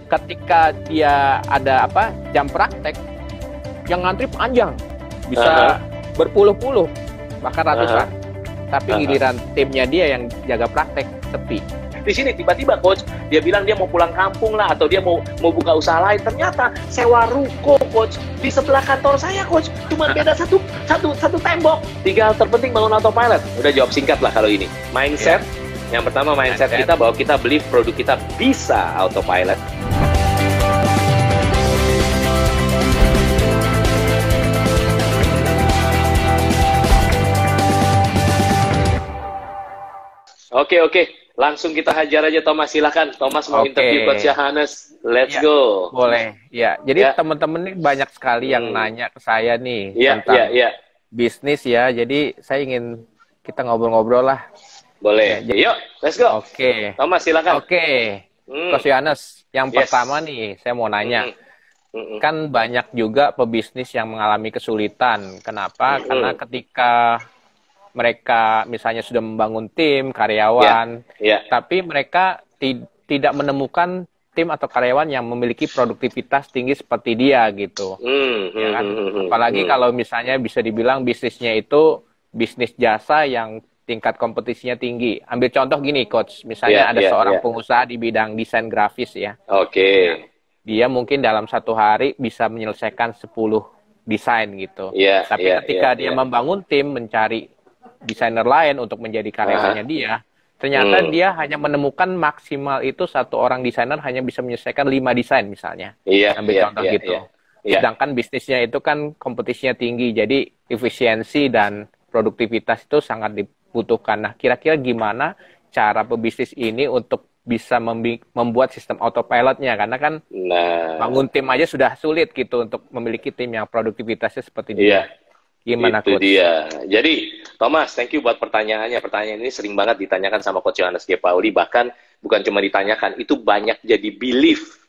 ketika dia ada jam praktek, yang ngantri panjang, bisa berpuluh-puluh, bahkan ratusan. Tapi giliran timnya dia yang jaga praktek, sepi. Di sini tiba-tiba coach dia bilang dia mau pulang kampung lah, atau dia mau buka usaha lain. Ternyata sewa ruko coach di sebelah kantor saya coach, cuma beda satu tembok. 3 hal terpenting bangun autopilot. Udah jawab singkat lah kalau ini. Mindset. Yang pertama mindset kita bahwa kita believe produk kita bisa autopilot. Oke. Langsung kita hajar aja Thomas, silakan. Thomas mau interview Coach Johannes. Let's go. Boleh. Ya, jadi teman-teman ini banyak sekali yang nanya ke saya nih tentang bisnis ya. Jadi saya ingin kita ngobrol-ngobrol lah. Boleh. Yuk, let's go. Thomas, silakan. Coach Johannes, yang pertama nih saya mau nanya. Kan banyak juga pebisnis yang mengalami kesulitan. Kenapa? Karena ketika mereka misalnya sudah membangun tim, karyawan, tapi mereka tidak menemukan tim atau karyawan yang memiliki produktivitas tinggi seperti dia gitu. Ya kan? Apalagi kalau misalnya bisa dibilang bisnisnya itu bisnis jasa yang tingkat kompetisinya tinggi. Ambil contoh gini, Coach. Misalnya ada seorang pengusaha di bidang desain grafis ya. Dia mungkin dalam 1 hari bisa menyelesaikan 10 desain gitu. Tapi ketika dia membangun tim, mencari desainer lain untuk menjadi karyawannya dia, ternyata dia hanya menemukan maksimal itu 1 orang desainer hanya bisa menyelesaikan 5 desain misalnya. Ambil contoh gitu. Sedangkan bisnisnya itu kan kompetisinya tinggi, jadi efisiensi dan produktivitas itu sangat dibutuhkan. Nah, kira-kira gimana cara pebisnis ini untuk bisa membuat sistem autopilotnya? Karena kan bangun tim aja sudah sulit gitu untuk memiliki tim yang produktivitasnya seperti dia. Gimana, itu Coach? dia. Jadi, Thomas, thank you buat pertanyaannya. Pertanyaan ini sering banget ditanyakan sama Coach Johannes G. Pauli. Bahkan bukan cuma ditanyakan, itu banyak jadi belief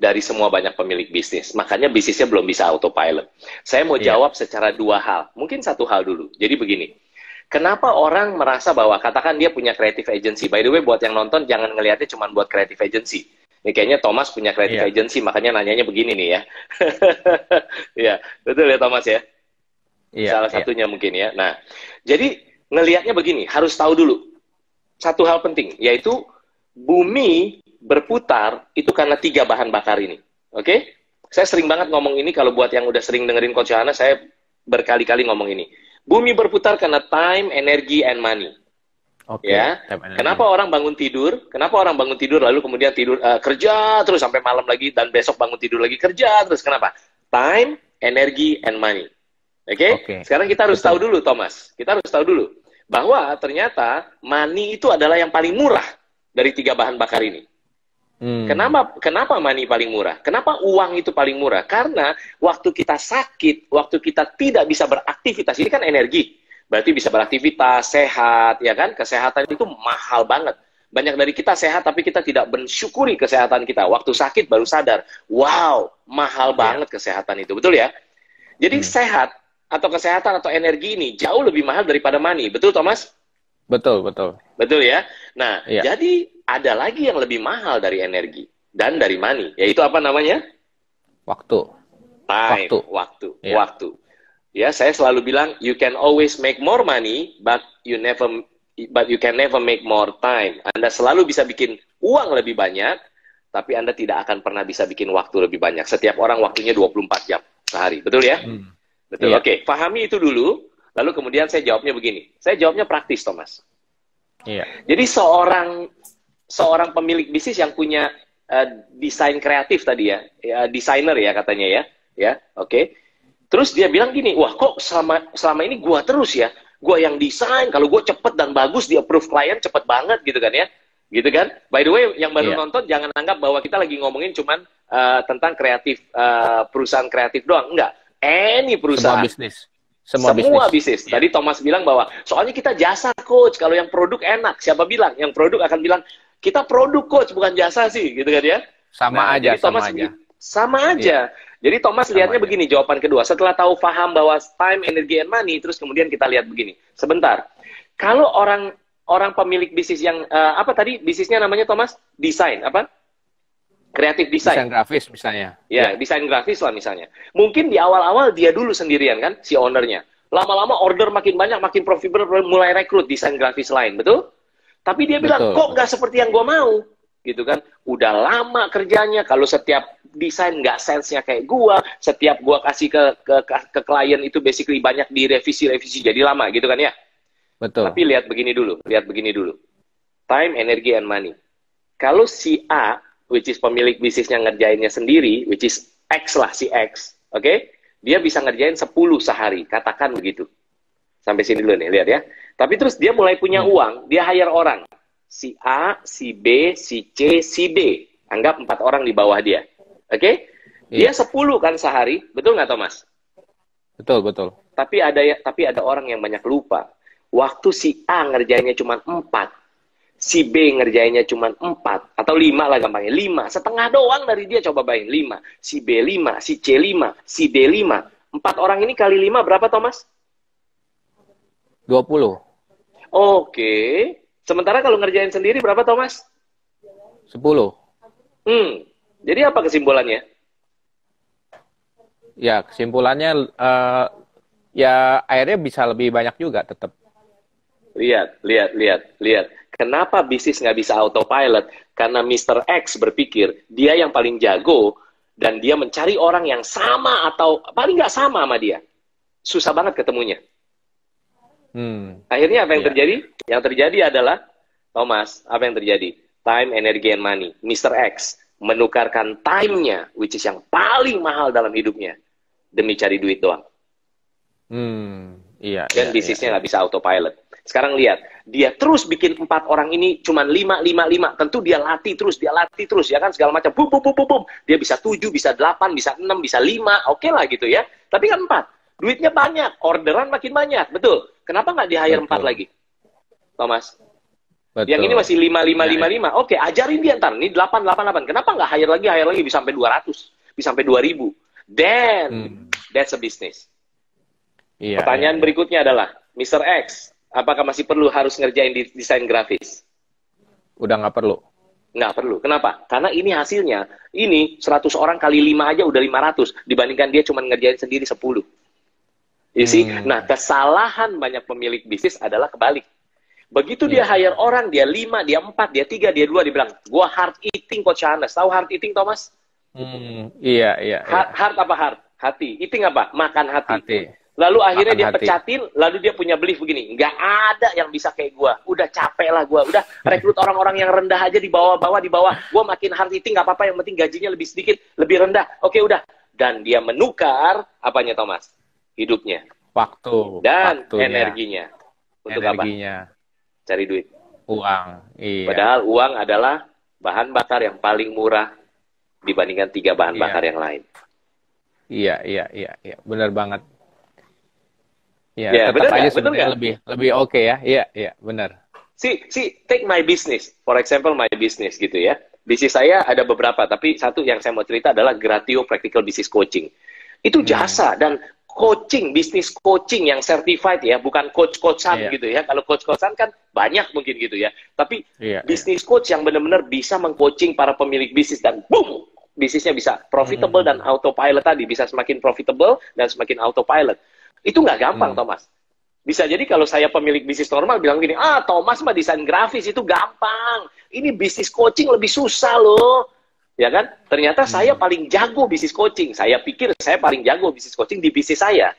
dari semua banyak pemilik bisnis. Makanya bisnisnya belum bisa autopilot. Saya mau jawab secara 2 hal. Mungkin 1 hal dulu. Jadi begini. Kenapa orang merasa bahwa katakan dia punya creative agency? By the way, buat yang nonton, jangan ngelihatnya cuma buat creative agency. Ini kayaknya Thomas punya creative agency, makanya nanyanya begini nih ya. Ya, betul ya Thomas ya? Salah satunya mungkin ya. Nah, jadi ngelihatnya begini, harus tahu dulu 1 hal penting, yaitu bumi berputar itu karena 3 bahan bakar ini. Oke? Saya sering banget ngomong ini, kalau buat yang udah sering dengerin Coach Johannes, saya berkali-kali ngomong ini. Bumi berputar karena time, energy, and money. Ya. Kenapa orang bangun tidur? Kenapa orang bangun tidur lalu kemudian tidur kerja terus sampai malam lagi dan besok bangun tidur lagi kerja terus? Kenapa? Time, energy, and money. Sekarang kita harus tahu dulu, Thomas. Kita harus tahu dulu bahwa ternyata money itu adalah yang paling murah dari 3 bahan bakar ini. Kenapa money paling murah? Kenapa uang itu paling murah? Karena waktu kita sakit, waktu kita tidak bisa beraktivitas, ini kan energi. Berarti bisa beraktivitas, sehat, ya kan? Kesehatan itu mahal banget. Banyak dari kita sehat, tapi kita tidak mensyukuri kesehatan kita. Waktu sakit baru sadar, wow, mahal banget kesehatan itu. Betul ya? Jadi sehat atau kesehatan atau energi ini jauh lebih mahal daripada money. Betul, Thomas? Betul, betul. Betul ya? Nah, jadi ada lagi yang lebih mahal dari energi dan dari money. Yaitu apa namanya? Waktu. Time. Waktu. Ya, saya selalu bilang, you can always make more money, but you can never make more time. Anda selalu bisa bikin uang lebih banyak, tapi Anda tidak akan pernah bisa bikin waktu lebih banyak. Setiap orang waktunya 24 jam sehari. Betul ya? Betul. Oke, pahami itu dulu. Lalu kemudian saya jawabnya begini. Saya jawabnya praktis, Thomas. Jadi seorang pemilik bisnis yang punya desain kreatif tadi ya, desainer ya katanya ya, oke. Terus dia bilang gini, wah kok selama ini gua terus ya, gua yang desain, kalau gua cepet dan bagus di approve klien cepet banget gitu kan ya, gitu kan. By the way, yang baru nonton jangan anggap bahwa kita lagi ngomongin cuman tentang kreatif, perusahaan kreatif doang, enggak. Any perusahaan. Semua bisnis. Tadi Thomas bilang bahwa soalnya kita jasa coach, kalau yang produk enak. Siapa bilang? Yang produk akan bilang kita produk coach bukan jasa sih, gitu kan ya? Sama aja. Jadi Thomas lihatnya begini, jawaban kedua. Setelah tahu paham bahwa time, energy, and money, terus kemudian kita lihat begini. Sebentar. Kalau orang pemilik bisnis yang apa tadi bisnisnya namanya Thomas? Desain apa? Kreatif desain. Desain grafis misalnya. Ya, desain grafis lah misalnya. Mungkin di awal-awal dia dulu sendirian kan, si ownernya. Lama-lama order makin banyak, makin profitable, mulai rekrut desain grafis lain, betul? Tapi dia bilang, kok nggak seperti yang gue mau? Gitu kan. Udah lama kerjanya, kalau setiap desain nggak sense-nya kayak gue, setiap gue kasih ke klien itu basically banyak direvisi-revisi, jadi lama gitu kan ya? Betul. Tapi lihat begini dulu. Time, energy, and money. Kalau si A, which is pemilik bisnisnya ngerjainnya sendiri, which is X lah, si X, oke? Dia bisa ngerjain 10 sehari, katakan begitu. Sampai sini dulu nih, lihat ya. Tapi terus dia mulai punya uang, dia hire orang. Si A, si B, si C, si D. Anggap 4 orang di bawah dia. Oke? Dia 10 kan sehari, betul nggak Thomas? Betul, betul. Tapi ada orang yang banyak lupa. Waktu si A ngerjainnya cuma 4, si B ngerjainnya cuma 4, atau 5 lah gampangnya, 5, setengah doang dari dia, coba bayangin, 5, si B 5, si C 5, si D 5, 4 orang ini kali 5 berapa Thomas? 20. Oke, sementara kalau ngerjain sendiri berapa Thomas? 10. Jadi apa kesimpulannya? Ya, kesimpulannya ya akhirnya bisa lebih banyak juga tetap. Lihat. Kenapa bisnis nggak bisa autopilot? Karena Mr. X berpikir dia yang paling jago dan dia mencari orang yang sama atau paling nggak sama dia. Susah banget ketemunya. Akhirnya apa yang terjadi? Yang terjadi adalah, Thomas, apa yang terjadi? Time, energy, and money. Mr. X menukarkan time-nya, which is yang paling mahal dalam hidupnya, demi cari duit doang. Dan bisnisnya nggak bisa autopilot. Sekarang lihat, dia terus bikin 4 orang ini cuman 5. Tentu dia latih terus, ya kan, segala macam. Bum. Dia bisa 7, bisa 8, bisa 6, bisa 5. Oke lah gitu ya. Tapi kan 4. Duitnya banyak, orderan makin banyak. Betul. Kenapa nggak di-hire 4 lagi? Thomas? Betul. Yang ini masih 5. Oke, ajarin dia ntar. Ini 8. Kenapa nggak hire lagi bisa sampai 200, bisa sampai 2000. Then, that's a business. Pertanyaan berikutnya adalah, Mr. X, apakah masih perlu harus ngerjain desain grafis? Udah nggak perlu. Nggak perlu. Kenapa? Karena ini hasilnya. Ini 100 orang kali 5 aja udah 500. Dibandingkan dia cuma ngerjain sendiri 10. You see? Nah, kesalahan banyak pemilik bisnis adalah kebalik. Begitu dia hire orang, dia 5, dia 4, dia 3, dia 2, dia bilang, gua hard eating Coach Yohanes. Tahu hard eating, Thomas? Iya. Hard apa hard? Hati. Eating apa? Makan hati. Lalu akhirnya dia pecatin, lalu dia punya belief begini, nggak ada yang bisa kayak gue, udah capek lah gue, udah rekrut orang-orang yang rendah aja di bawah, gue makin hard eating, nggak apa-apa, yang penting gajinya lebih sedikit, lebih rendah, oke udah. Dan dia menukar, apanya Thomas? Hidupnya. Dan energinya. Untuk apa? Cari duit. Uang. Iya. Padahal uang adalah bahan bakar yang paling murah dibandingkan 3 bahan bakar yang lain. Iya. Benar banget. Ya, tetap aja sebenarnya lebih oke ya. Iya, benar. Take my business. For example, my business gitu ya. Bisnis saya ada beberapa, tapi satu yang saya mau cerita adalah Gratio Practical Business Coaching. Itu jasa dan coaching, bisnis coaching yang certified ya, bukan coach-coachan gitu ya. Kalau coach-coachan kan banyak mungkin gitu ya. Tapi bisnis coach yang benar-benar bisa meng-coaching para pemilik bisnis dan boom, bisnisnya bisa profitable dan autopilot tadi, bisa semakin profitable dan semakin autopilot. Itu nggak gampang, Thomas. Bisa jadi kalau saya pemilik bisnis normal bilang gini, Thomas mah desain grafis itu gampang. Ini bisnis coaching lebih susah loh. Ya kan? Ternyata saya paling jago bisnis coaching. Saya pikir saya paling jago bisnis coaching di bisnis saya.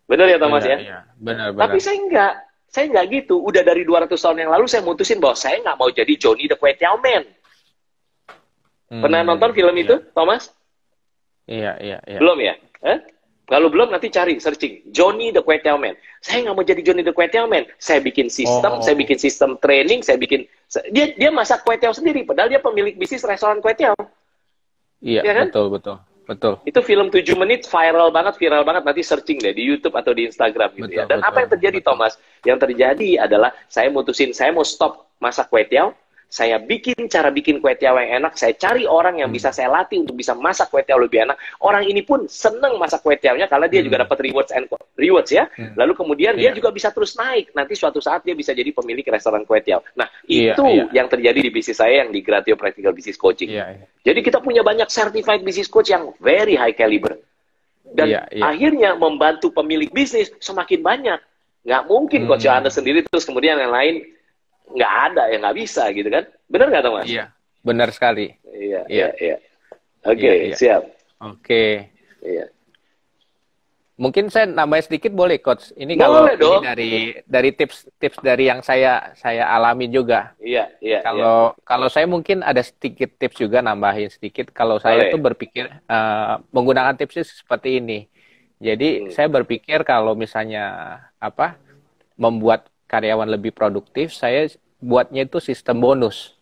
Benar ya, Thomas ya? Iya, benar. Tapi saya nggak gitu. Udah dari 200 tahun yang lalu saya mutusin bahwa saya nggak mau jadi Johnny the Kwetiau Man. Pernah nonton film itu, Thomas? Iya. Belum ya? Kalau belum, nanti cari, searching. Johnny the Kwetiau Man. Saya nggak mau jadi Johnny the Kwetiau Man. Saya bikin sistem, saya bikin sistem training, dia masak kue tiaw sendiri, padahal dia pemilik bisnis restoran kue tiaw. Iya, ya kan? Betul. Itu film 7 menit, viral banget, nanti searching deh di YouTube atau di Instagram gitu ya. Dan apa yang terjadi, Thomas? Yang terjadi adalah saya mutusin, saya mau stop masak kue tiaw, saya bikin cara bikin kue tiaw yang enak, saya cari orang yang bisa saya latih untuk bisa masak kue tiaw lebih enak. Orang ini pun seneng masak kue tiawnya karena dia juga dapat rewards ya. Lalu kemudian dia juga bisa terus naik. Nanti suatu saat dia bisa jadi pemilik restoran kue tiaw. Nah, itu yang terjadi di bisnis saya yang di Gratio Practical Business Coaching. Jadi kita punya banyak certified business coach yang very high caliber. Dan akhirnya membantu pemilik bisnis semakin banyak. Nggak mungkin Coach Yohanes sendiri terus kemudian yang lain nggak ada, ya nggak bisa gitu kan. Benar nggak Thomas? Iya, benar sekali. Iya. Oke, siap. Oke. Iya. Mungkin saya nambah sedikit boleh Coach. Ini boleh kalau ini dari tips dari yang saya alami juga. Iya. Kalau saya mungkin ada sedikit tips juga, nambahin sedikit. Kalau saya tuh berpikir menggunakan tipsnya seperti ini. Jadi saya berpikir kalau misalnya membuat karyawan lebih produktif, saya buatnya itu sistem bonus.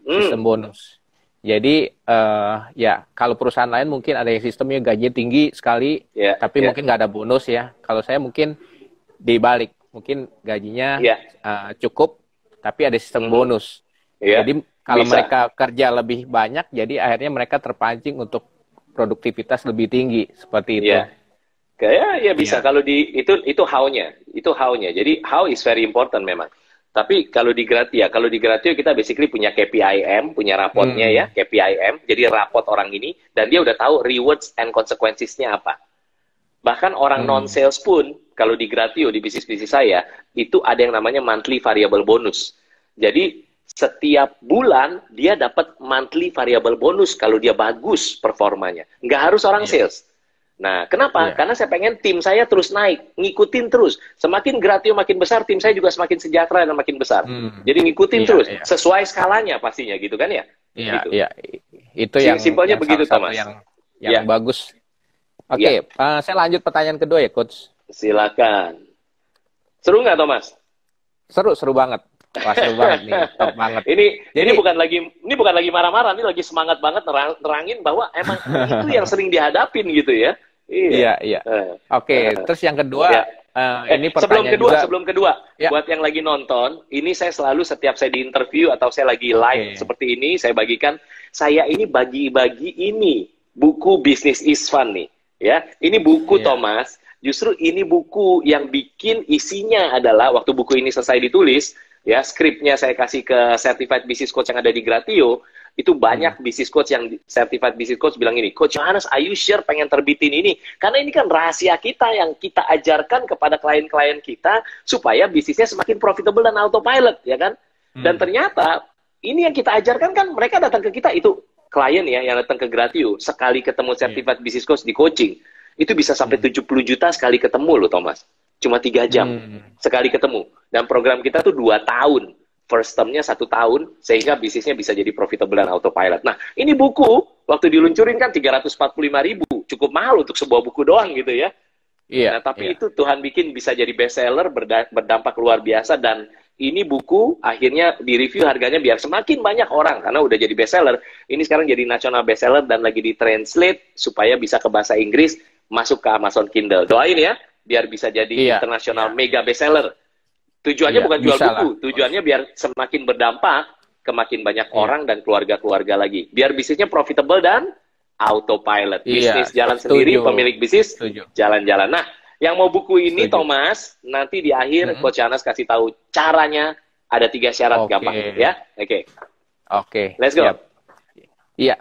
Sistem bonus. Jadi ya kalau perusahaan lain mungkin ada yang sistemnya gaji tinggi sekali, tapi mungkin nggak ada bonus ya. Kalau saya mungkin dibalik, mungkin gajinya cukup, tapi ada sistem bonus. Jadi kalau mereka kerja lebih banyak, jadi akhirnya mereka terpancing untuk produktivitas lebih tinggi seperti itu. Kayak bisa kalau itu how-nya. Jadi how is very important memang. Tapi kalau di Gratio kita basically punya KPIM, punya rapotnya ya, KPIM. Jadi rapot orang ini dan dia udah tahu rewards and consequences-nya apa. Bahkan orang non-sales pun kalau di Gratio di bisnis-bisnis saya itu ada yang namanya monthly variable bonus. Jadi setiap bulan dia dapat monthly variable bonus kalau dia bagus performanya. Nggak harus orang sales. Nah, kenapa? Karena saya pengen tim saya terus naik, ngikutin terus. Semakin Gratio makin besar, tim saya juga semakin sejahtera dan makin besar. Jadi ngikutin terus, sesuai skalanya pastinya, gitu kan ya? Iya. Itu yang simpelnya begitu, Thomas. Yang bagus. Oke, saya lanjut pertanyaan kedua ya, Coach. Silakan. Seru nggak, Thomas? Seru banget. Wah, seru banget nih, top banget. Ini bukan lagi marah-marah, ini lagi semangat banget nerangin bahwa emang itu yang sering dihadapin gitu ya. Iya. Oke, terus yang kedua, ini pertanyaan sebelum kedua, buat yang lagi nonton, ini saya selalu setiap saya di interview atau saya lagi live seperti ini, saya bagikan, saya ini bagi-bagi ini buku Business is Fun nih, ya. Ini buku Thomas, justru ini buku yang bikin isinya adalah waktu buku ini selesai ditulis. Ya, skripnya saya kasih ke Certified Business Coach yang ada di Gratio, itu banyak business coach yang Certified Business Coach bilang ini, Coach Yohanes, are you sure pengen terbitin ini? Karena ini kan rahasia kita yang kita ajarkan kepada klien-klien kita supaya bisnisnya semakin profitable dan autopilot, ya kan? Dan ternyata ini yang kita ajarkan kan mereka datang ke kita, itu klien ya yang datang ke Gratio, sekali ketemu Certified Business Coach di coaching, itu bisa sampai 70 juta sekali ketemu loh, Thomas. Cuma 3 jam sekali ketemu. Dan program kita tuh 2 tahun. First term-nya 1 tahun, sehingga bisnisnya bisa jadi profitable dan autopilot. Nah, ini buku, waktu diluncurin kan 345.000. Cukup mahal untuk sebuah buku doang gitu ya. Nah, tapi itu Tuhan bikin bisa jadi bestseller, berdampak luar biasa. Dan ini buku akhirnya di-review harganya biar semakin banyak orang. Karena udah jadi bestseller. Ini sekarang jadi national bestseller dan lagi di-translate supaya bisa ke bahasa Inggris, masuk ke Amazon Kindle. Doain ya, biar bisa jadi internasional mega bestseller. Tujuannya bukan jual buku, tujuannya biar semakin berdampak ke makin banyak orang dan keluarga-keluarga lagi. Biar bisnisnya profitable dan autopilot. Bisnis jalan sendiri, pemilik bisnis jalan-jalan. Nah, yang mau buku ini Thomas, nanti di akhir Coach Yohanes kasih tahu caranya. Ada 3 syarat gampang ya. Oke. Let's go. Iya.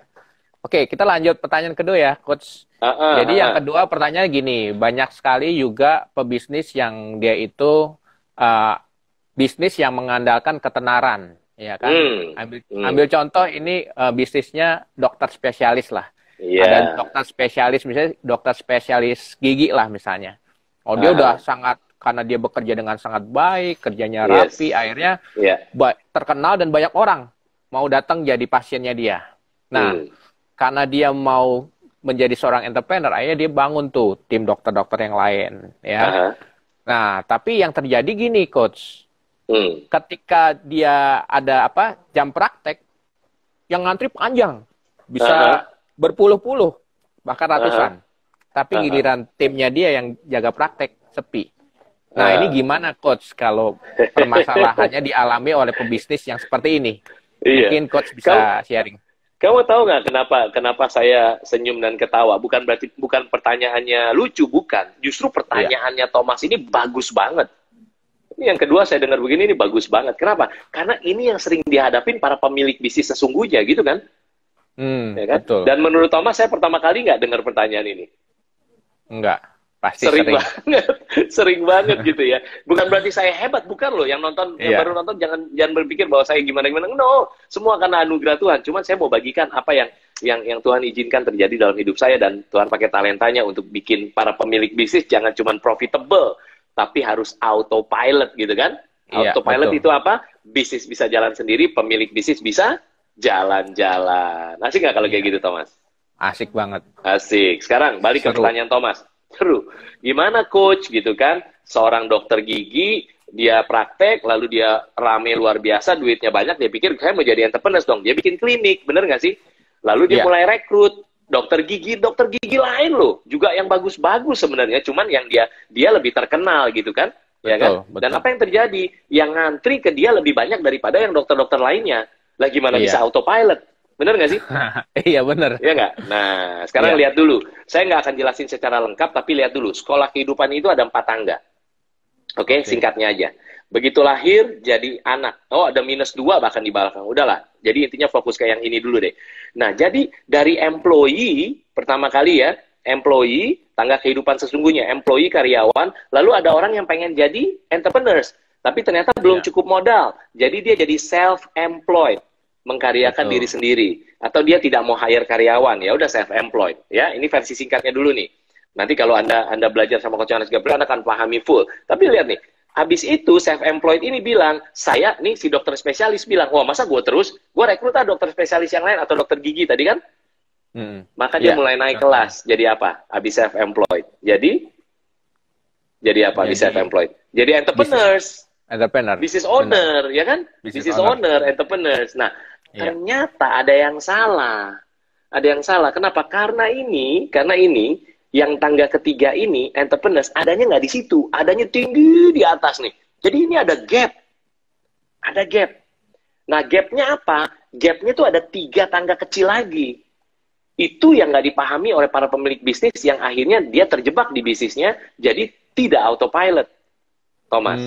Oke, kita lanjut pertanyaan kedua ya, Coach. Jadi yang kedua pertanyaan gini, banyak sekali juga pebisnis yang dia itu bisnis yang mengandalkan ketenaran, ya kan? Ambil contoh ini bisnisnya dokter spesialis lah. Ada dokter spesialis, misalnya dokter spesialis gigi lah misalnya. Dia udah sangat, karena dia bekerja dengan sangat baik, kerjanya rapi, akhirnya terkenal dan banyak orang mau datang jadi pasiennya dia. Nah, karena dia mau menjadi seorang entrepreneur, akhirnya dia bangun tuh tim dokter-dokter yang lain, ya. Nah, tapi yang terjadi gini, Coach. Ketika dia ada jam praktek, yang ngantri panjang. Bisa berpuluh-puluh, bahkan ratusan. Tapi giliran timnya dia yang jaga praktek, sepi. Nah, ini gimana, Coach, kalau permasalahannya dialami oleh pebisnis yang seperti ini? Iya. Mungkin coach bisa sharing. Kamu tahu nggak kenapa saya senyum dan ketawa? Bukan pertanyaannya lucu, bukan. Justru pertanyaannya Thomas ini bagus banget. Ini yang kedua saya dengar begini, ini bagus banget. Kenapa? Karena ini yang sering dihadapin para pemilik bisnis sesungguhnya, gitu kan? Ya kan? Betul. Dan menurut Thomas, saya pertama kali nggak dengar pertanyaan ini. Enggak. Pasti sering banget, sering banget gitu ya. Bukan berarti saya hebat, bukan loh. Yang nonton, yang baru nonton jangan berpikir bahwa saya gimana. No, semua karena anugerah Tuhan. Cuman saya mau bagikan apa yang Tuhan izinkan terjadi dalam hidup saya, dan Tuhan pakai talentanya untuk bikin para pemilik bisnis jangan cuma profitable, tapi harus autopilot gitu kan? Autopilot itu apa? Bisnis bisa jalan sendiri, pemilik bisnis bisa jalan-jalan. Asik nggak kalau kayak gitu, Thomas? Asik banget. Asik. Sekarang balik ke pertanyaan Thomas. Seru. Gimana coach gitu kan? Seorang dokter gigi, dia praktek, lalu dia rame luar biasa, duitnya banyak, dia pikir saya mau jadi entrepreneur dong. Dia bikin klinik, bener nggak sih? Lalu dia mulai rekrut dokter gigi lain loh, juga yang bagus-bagus sebenarnya, cuman yang dia lebih terkenal gitu kan? Ya kan? Betul. Dan apa yang terjadi? Yang ngantri ke dia lebih banyak daripada yang dokter-dokter lainnya. Lah gimana bisa autopilot? Bener nggak sih? Iya bener. Iya nggak? Nah, sekarang lihat dulu. Saya nggak akan jelasin secara lengkap, tapi lihat dulu. Sekolah kehidupan itu ada 4 tangga. Oke, singkatnya aja. Begitu lahir, jadi anak. Oh, ada -2 bahkan di belakang. Udahlah. Jadi intinya fokus ke yang ini dulu deh. Nah, jadi dari employee, pertama kali ya, employee, tangga kehidupan sesungguhnya, employee, karyawan, lalu ada orang yang pengen jadi entrepreneurs. Tapi ternyata belum cukup modal. Jadi dia jadi self-employed. Mengkaryakan diri sendiri, atau dia tidak mau hire karyawan, ya udah self-employed. Ya, ini versi singkatnya dulu nih. Nanti kalau anda belajar sama Coach Yohanes Gabriel, Anda akan pahami full. Tapi lihat nih, habis itu self-employed ini bilang, saya nih si dokter spesialis bilang, wah masa gue rekrut dokter spesialis yang lain atau dokter gigi tadi kan? Maka dia mulai naik kelas. Jadi apa? Habis self-employed. Jadi apa? Habis self-employed. Jadi entrepreneurs. Entrepreneur. Business owner, ya kan? Business owner, entrepreneurs. Nah, ternyata ada yang salah. Ada yang salah. Kenapa? Karena ini yang tangga ketiga ini, entrepreneurs, adanya nggak di situ. Adanya tinggi di atas nih. Jadi ini ada gap. Ada gap. Nah, gapnya apa? Gapnya tuh ada 3 tangga kecil lagi. Itu yang nggak dipahami oleh para pemilik bisnis yang akhirnya dia terjebak di bisnisnya, jadi tidak autopilot. Thomas.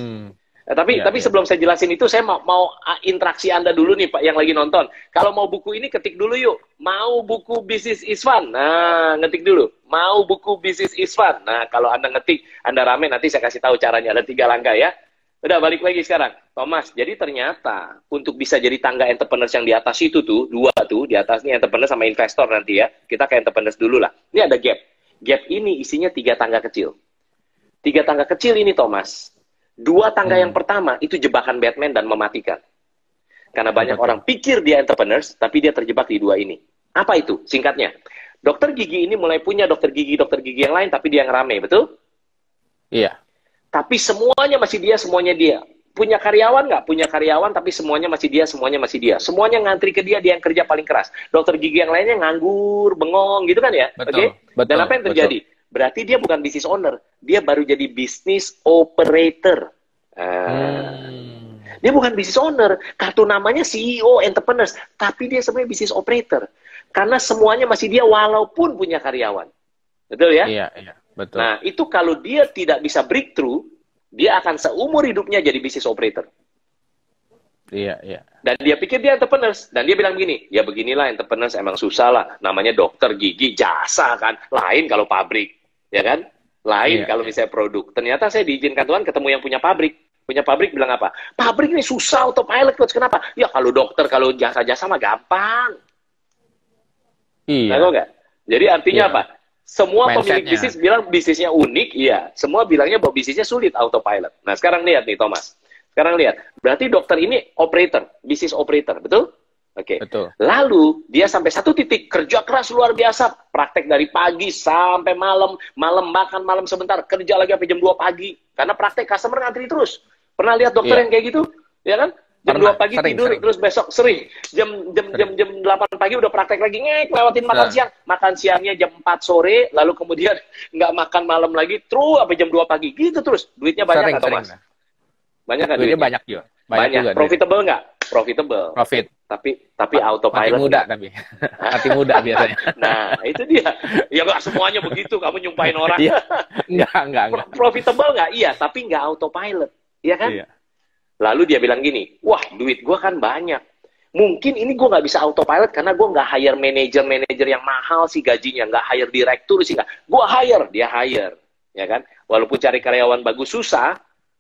Tapi sebelum saya jelasin itu, saya mau interaksi Anda dulu nih Pak yang lagi nonton. Kalau mau buku ini, ketik dulu yuk. Mau buku Business is Fun? Nah, ngetik dulu. Mau buku Business is Fun? Nah, kalau Anda ngetik, Anda rame, nanti saya kasih tahu caranya. Ada 3 langkah ya. Udah, balik lagi sekarang. Thomas, jadi ternyata untuk bisa jadi tangga entrepreneurs yang di atas itu tuh, 2 tuh, di atas ini entrepreneur sama investor nanti ya. Kita ke entrepreneurs dulu lah. Ini ada gap. Gap ini isinya 3 tangga kecil. 3 tangga kecil ini, Thomas. 2 tangga yang pertama itu jebakan Batman dan mematikan. Karena banyak orang pikir dia entrepreneurs, tapi dia terjebak di 2 ini. Apa itu? Singkatnya, dokter gigi ini mulai punya dokter gigi yang lain, tapi dia yang rame, betul? Iya. Tapi semuanya masih dia. Punya karyawan nggak? Punya karyawan, tapi semuanya masih dia. Semuanya ngantri ke dia yang kerja paling keras. Dokter gigi yang lainnya nganggur, bengong, gitu kan ya? Oke? Dan apa yang terjadi? Berarti dia bukan business owner, dia baru jadi business operator. Dia bukan business owner, kartu namanya CEO entrepreneurs, tapi dia sebenarnya business operator. Karena semuanya masih dia walaupun punya karyawan. Betul ya? Iya, betul. Nah, itu kalau dia tidak bisa breakthrough, dia akan seumur hidupnya jadi business operator. Iya. Dan dia pikir dia entrepreneurs. Dan dia bilang begini, ya beginilah entrepreneurs emang susah lah. Namanya dokter gigi, jasa kan. Lain kalau pabrik, ya kan? Lain kalau misalnya produk. Ternyata saya diizinkan Tuhan ketemu yang punya pabrik. Punya pabrik bilang apa? Pabrik ini susah autopilot, Coach. Kenapa? Ya kalau dokter, kalau jasa-jasa mah gampang. Iya. Tahu nggak? Jadi artinya apa? Semua pemilik bisnis bilang bisnisnya unik, iya. Semua bilangnya bahwa bisnisnya sulit autopilot. Nah, sekarang lihat nih, Thomas. Sekarang lihat, berarti dokter ini operator, bisnis operator, betul? Oke. Betul. Lalu dia sampai satu titik kerja keras luar biasa, praktek dari pagi sampai malam, malam makan malam sebentar, kerja lagi sampai jam 2 pagi, karena praktek customer ngantri terus. Pernah lihat dokter yang kayak gitu, ya kan? Jam 2 pagi tidur, terus besok sering jam 8 pagi udah praktek lagi, lewatin makan siang, makan siangnya jam 4 sore, lalu kemudian nggak makan malam lagi, terus sampai jam 2 pagi, gitu terus. Duitnya banyak nggak, Thomas? Banyak kan duitnya? Banyak juga. Banyak. Profitable nggak? Profitable. Profit. tapi autopilot. Mati muda tapi. Mati muda biasanya. Nah, itu dia. Ya nggak semuanya begitu, kamu nyumpahin orang. Iya. Enggak. Profitable nggak? Iya, tapi nggak autopilot. Iya kan? Iya. Lalu dia bilang gini, wah duit gue kan banyak. Mungkin ini gue nggak bisa autopilot karena gue nggak hire manajer yang mahal sih gajinya, nggak hire direktur sih nggak. Gue dia hire, ya kan? Walaupun cari karyawan bagus susah,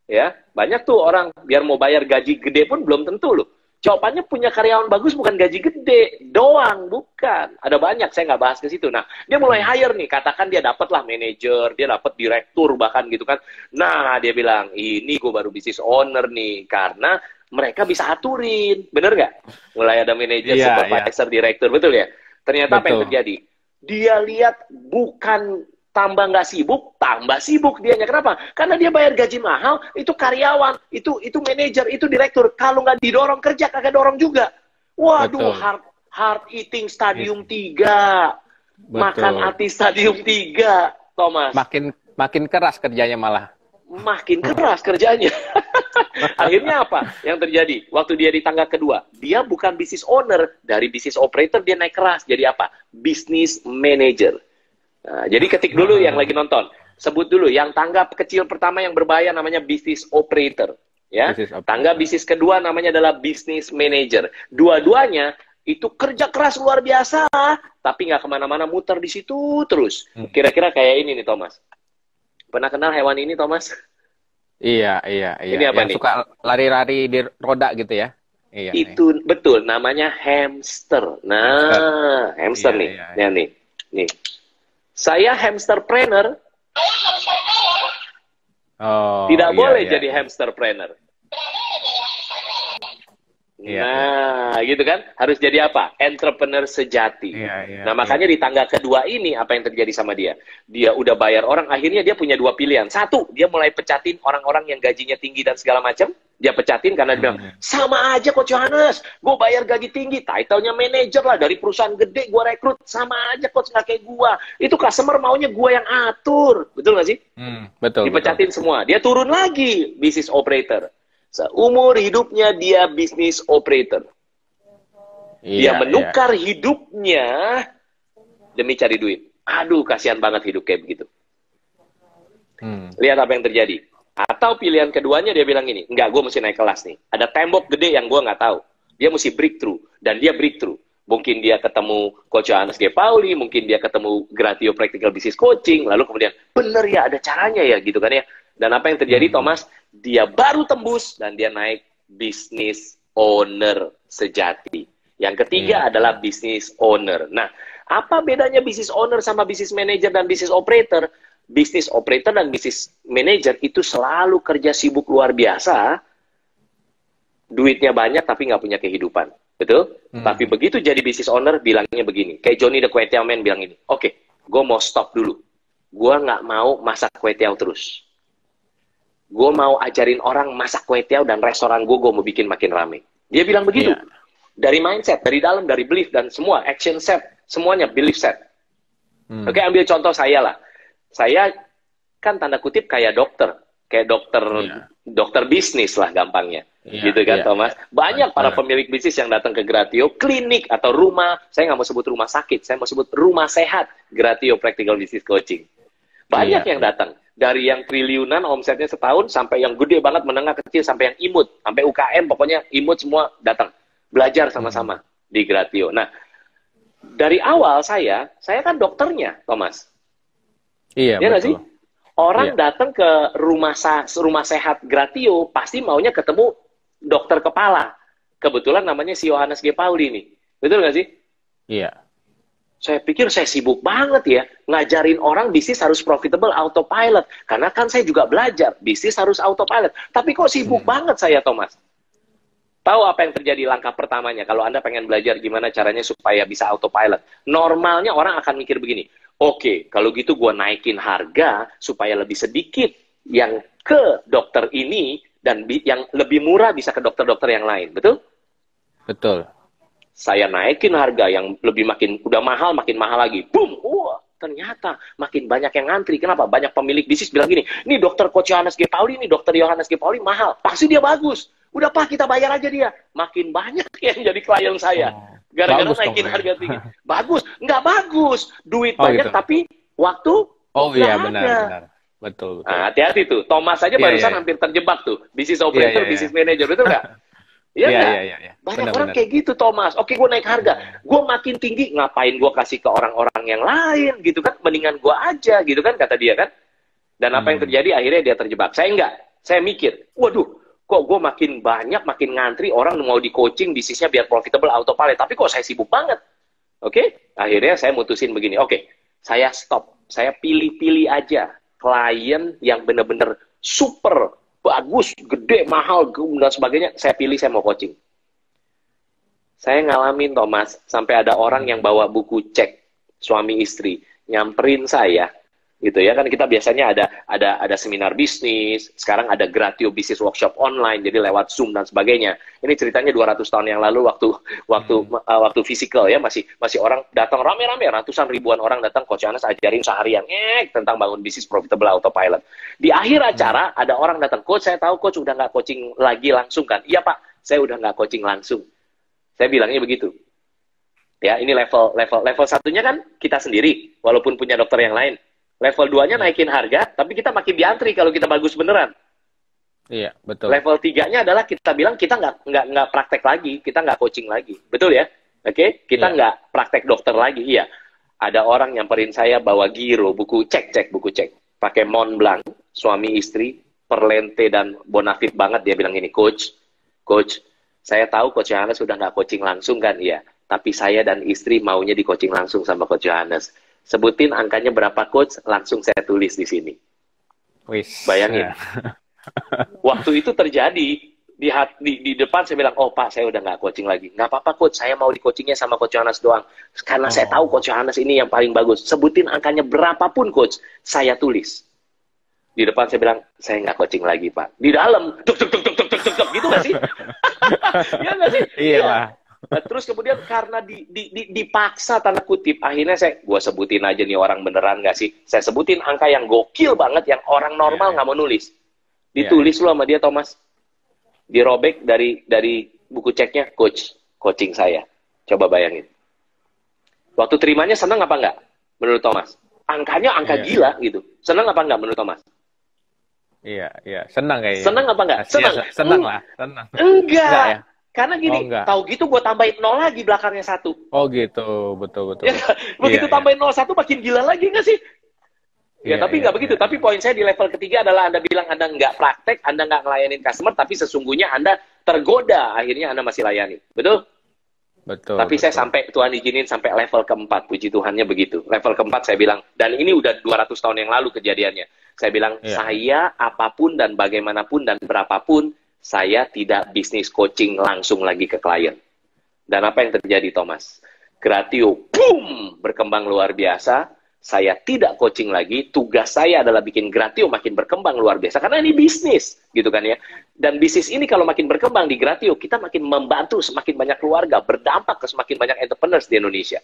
ya banyak tuh orang biar mau bayar gaji gede pun belum tentu loh. Jawabannya punya karyawan bagus bukan gaji gede doang, bukan. Ada banyak, saya nggak bahas ke situ. Nah, dia mulai hire nih, katakan dia dapat lah manajer, dia dapat direktur bahkan gitu kan. Nah, dia bilang, ini gue baru business owner nih, karena mereka bisa aturin, bener nggak? Mulai ada manajer, supervisor, direktur, betul ya? Ternyata apa yang terjadi? Dia lihat bukan tambah nggak sibuk, tambah sibuk dianya. Kenapa? Karena dia bayar gaji mahal, itu karyawan, itu manajer, itu direktur. Kalau nggak didorong kerja, kagak dorong juga. Waduh, hard eating stadium 3. Makan hati stadium 3, Thomas. Makin keras kerjanya malah. Makin keras kerjanya. Akhirnya apa yang terjadi? Waktu dia di tangga kedua, dia bukan business owner, dari business operator dia naik keras. Jadi apa? Business manager. Nah, jadi ketik dulu yang lagi nonton. Sebut dulu yang tangga kecil pertama yang berbahaya namanya business operator, ya. Tangga bisnis kedua namanya adalah business manager. Dua-duanya itu kerja keras luar biasa, tapi nggak kemana-mana, muter di situ terus. Kira-kira kayak ini nih, Thomas. Pernah kenal hewan ini, Thomas? Iya. Ini apa yang nih? suka lari-lari di roda gitu ya? Iya. Itu betul, namanya hamster. Nah, hamster nih. Iya. Nih. Saya hamsterpreneur. Tidak boleh jadi hamsterpreneur. Nah, gitu kan? Harus jadi apa? Entrepreneur sejati. Nah, makanya di tangga kedua ini apa yang terjadi sama dia? Dia udah bayar orang, akhirnya dia punya dua pilihan. Satu, dia mulai pecatin orang-orang yang gajinya tinggi dan segala macam. Dia pecatin karena dia bilang, sama aja Coach Yohanes, gue bayar gaji tinggi, title-nya manajer lah, dari perusahaan gede gue rekrut, sama aja Coach, nggak kayak gue. Itu customer maunya gue yang atur. Betul nggak sih? Betul. Dipecatin semua. Dia turun lagi, business operator. Seumur hidupnya dia business operator. Dia menukar hidupnya demi cari duit. Aduh, kasihan banget hidup kayak begitu. Lihat apa yang terjadi. Atau pilihan keduanya dia bilang gini, enggak, gue mesti naik kelas nih. Ada tembok gede yang gue nggak tahu. Dia mesti breakthrough. Dan dia breakthrough. Mungkin dia ketemu Coach Yohanes G. Pauli, mungkin dia ketemu Gratio Practical Business Coaching, lalu kemudian, bener ya, ada caranya ya, gitu kan ya. Dan apa yang terjadi, Thomas? Dia baru tembus, dan dia naik business owner sejati. Yang ketiga adalah business owner. Nah, apa bedanya business owner sama business manager dan business operator? Business operator dan business manager itu selalu kerja sibuk luar biasa, duitnya banyak tapi nggak punya kehidupan, betul? Tapi begitu jadi business owner bilangnya begini, kayak Johnny the Kway Teow Man bilang ini, oke, gue mau stop dulu, gue nggak mau masak kue tiaw terus, gue mau ajarin orang masak kue tiaw dan restoran gue mau bikin makin rame. Dia bilang begitu, dari mindset, dari dalam, dari belief dan semua action set, semuanya belief set. Oke, ambil contoh saya lah. Saya kan tanda kutip kayak dokter dokter bisnis lah gampangnya, gitu kan Thomas. Banyak para pemilik bisnis yang datang ke Gratio, klinik atau rumah, saya nggak mau sebut rumah sakit, saya mau sebut rumah sehat, Gratio Practical Business Coaching. Banyak yang datang, dari yang triliunan omsetnya setahun, sampai yang gede banget, menengah, kecil, sampai yang imut, sampai UKM, pokoknya imut semua datang, belajar sama-sama di Gratio. Nah, dari awal saya kan dokternya, Thomas. Iya, ya betul. Sih? Orang datang ke rumah sehat Gratio pasti maunya ketemu dokter kepala. Kebetulan namanya si Yohanes G. Pauli nih. Betul nggak sih? Iya. Saya pikir saya sibuk banget ya. Ngajarin orang bisnis harus profitable autopilot. Karena kan saya juga belajar. Bisnis harus autopilot. Tapi kok sibuk banget saya, Thomas? Tahu apa yang terjadi langkah pertamanya kalau Anda pengen belajar gimana caranya supaya bisa autopilot? Normalnya orang akan mikir begini, oke, kalau gitu gue naikin harga supaya lebih sedikit yang ke dokter ini dan yang lebih murah bisa ke dokter-dokter yang lain, betul? Betul. Saya naikin harga yang lebih udah mahal, makin mahal lagi. Boom! Wah, ternyata makin banyak yang ngantri. Kenapa? Banyak pemilik bisnis bilang gini, nih dokter Coach Johannes G. Pauli, nih dokter Johannes G. Pauli mahal. Pasti dia bagus. Udah Pak, kita bayar aja dia. Makin banyak yang jadi klien saya. Gara-gara naikin harga tinggi. Bagus. Nggak bagus. Duit banyak, gitu. Tapi waktu iya, benar. Betul. Nah, hati-hati tuh. Thomas aja barusan hampir terjebak tuh. Bisnis operator, bisnis manager. Betul nggak? Iya. Banyak orang kayak gitu, Thomas. Oke, gue naik harga. Gue makin tinggi, ngapain gue kasih ke orang-orang yang lain, gitu kan? Mendingan gue aja, gitu kan, kata dia kan. Dan apa yang terjadi, akhirnya dia terjebak. Saya enggak. Saya mikir, waduh, kok gue makin banyak, makin ngantri, orang mau di coaching, bisnisnya biar profitable, autopilot. Tapi kok saya sibuk banget. Oke? Akhirnya saya mutusin begini. Oke, saya stop. Saya pilih-pilih aja klien yang bener-bener super bagus, gede, mahal, dan sebagainya, saya pilih, saya mau coaching. Saya ngalamin, Thomas, sampai ada orang yang bawa buku cek, suami istri, nyamperin saya, gitu ya, kan kita biasanya ada seminar bisnis, sekarang ada Gratio Business Workshop online, jadi lewat Zoom dan sebagainya. Ini ceritanya 200 tahun yang lalu, waktu fisikal ya, masih orang datang rame-rame, ratusan ribuan orang datang, Coach Johannes ajarin seharian tentang bangun bisnis profitable autopilot. Di akhir acara ada orang datang, Coach, saya tahu Coach udah nggak coaching lagi langsung kan? Iya Pak, saya udah nggak coaching langsung. Saya bilangnya begitu. Ya, ini level satunya kan kita sendiri, walaupun punya dokter yang lain. Level 2-nya naikin harga, tapi kita makin diantri kalau kita bagus beneran. Iya, betul. Level 3-nya adalah kita bilang kita nggak praktek lagi, kita nggak coaching lagi. Betul ya? Oke? Kita nggak praktek dokter lagi. Iya. Ada orang nyamperin saya bawa giro, buku cek. Pakai Mont Blanc, suami istri, Perlente dan Bonafit banget. Dia bilang gini, Coach, saya tahu Coach Johannes sudah nggak coaching langsung kan? Iya. Tapi saya dan istri maunya di coaching langsung sama Coach Johannes. Sebutin angkanya berapa, Coach, langsung saya tulis di sini. Bayangin. Waktu itu terjadi, di depan saya bilang, oh Pak, saya udah nggak coaching lagi. Nggak apa-apa, Coach, saya mau di coachingnya sama Coach Johannes doang. Karena saya tahu Coach Johannes ini yang paling bagus. Sebutin angkanya berapapun, Coach, saya tulis. Di depan saya bilang, saya nggak coaching lagi, Pak. Di dalam, tuk, gitu nggak sih? Iya nggak sih? Iya lah. Nah, terus kemudian karena dipaksa tanda kutip, akhirnya gue sebutin aja nih orang beneran gak sih? Saya sebutin angka yang gokil banget, yang orang normal nggak mau nulis. Ditulis lo sama dia, Thomas. Dirobek dari buku ceknya, Coach, coaching saya. Coba bayangin. Waktu terimanya senang apa enggak? Menurut Thomas. Angkanya angka gila gitu. Senang apa enggak menurut Thomas? Iya. Senang kayaknya. Senang apa enggak? Senang lah. Senang. Enggak. Ya? Karena gini, tahu gitu gue tambahin 0 lagi belakangnya 1. Oh gitu, betul. Ya, begitu tambahin 01 makin gila lagi nggak sih? Ya, tapi nggak begitu. Tapi poin saya di level ketiga adalah Anda bilang Anda nggak praktek, Anda nggak ngelayanin customer, tapi sesungguhnya Anda tergoda, akhirnya Anda masih layani. Betul? Betul. Tapi saya sampai, Tuhan izinin sampai level keempat, puji Tuhannya begitu. Level keempat saya bilang, dan ini udah 200 tahun yang lalu kejadiannya. Saya bilang, saya apapun dan bagaimanapun dan berapapun, saya tidak bisnis coaching langsung lagi ke klien. Dan apa yang terjadi, Thomas? Gratio, boom, berkembang luar biasa. Saya tidak coaching lagi. Tugas saya adalah bikin Gratio makin berkembang luar biasa. Karena ini bisnis, gitu kan ya. Dan bisnis ini kalau makin berkembang di Gratio, kita makin membantu semakin banyak keluarga, berdampak ke semakin banyak entrepreneurs di Indonesia.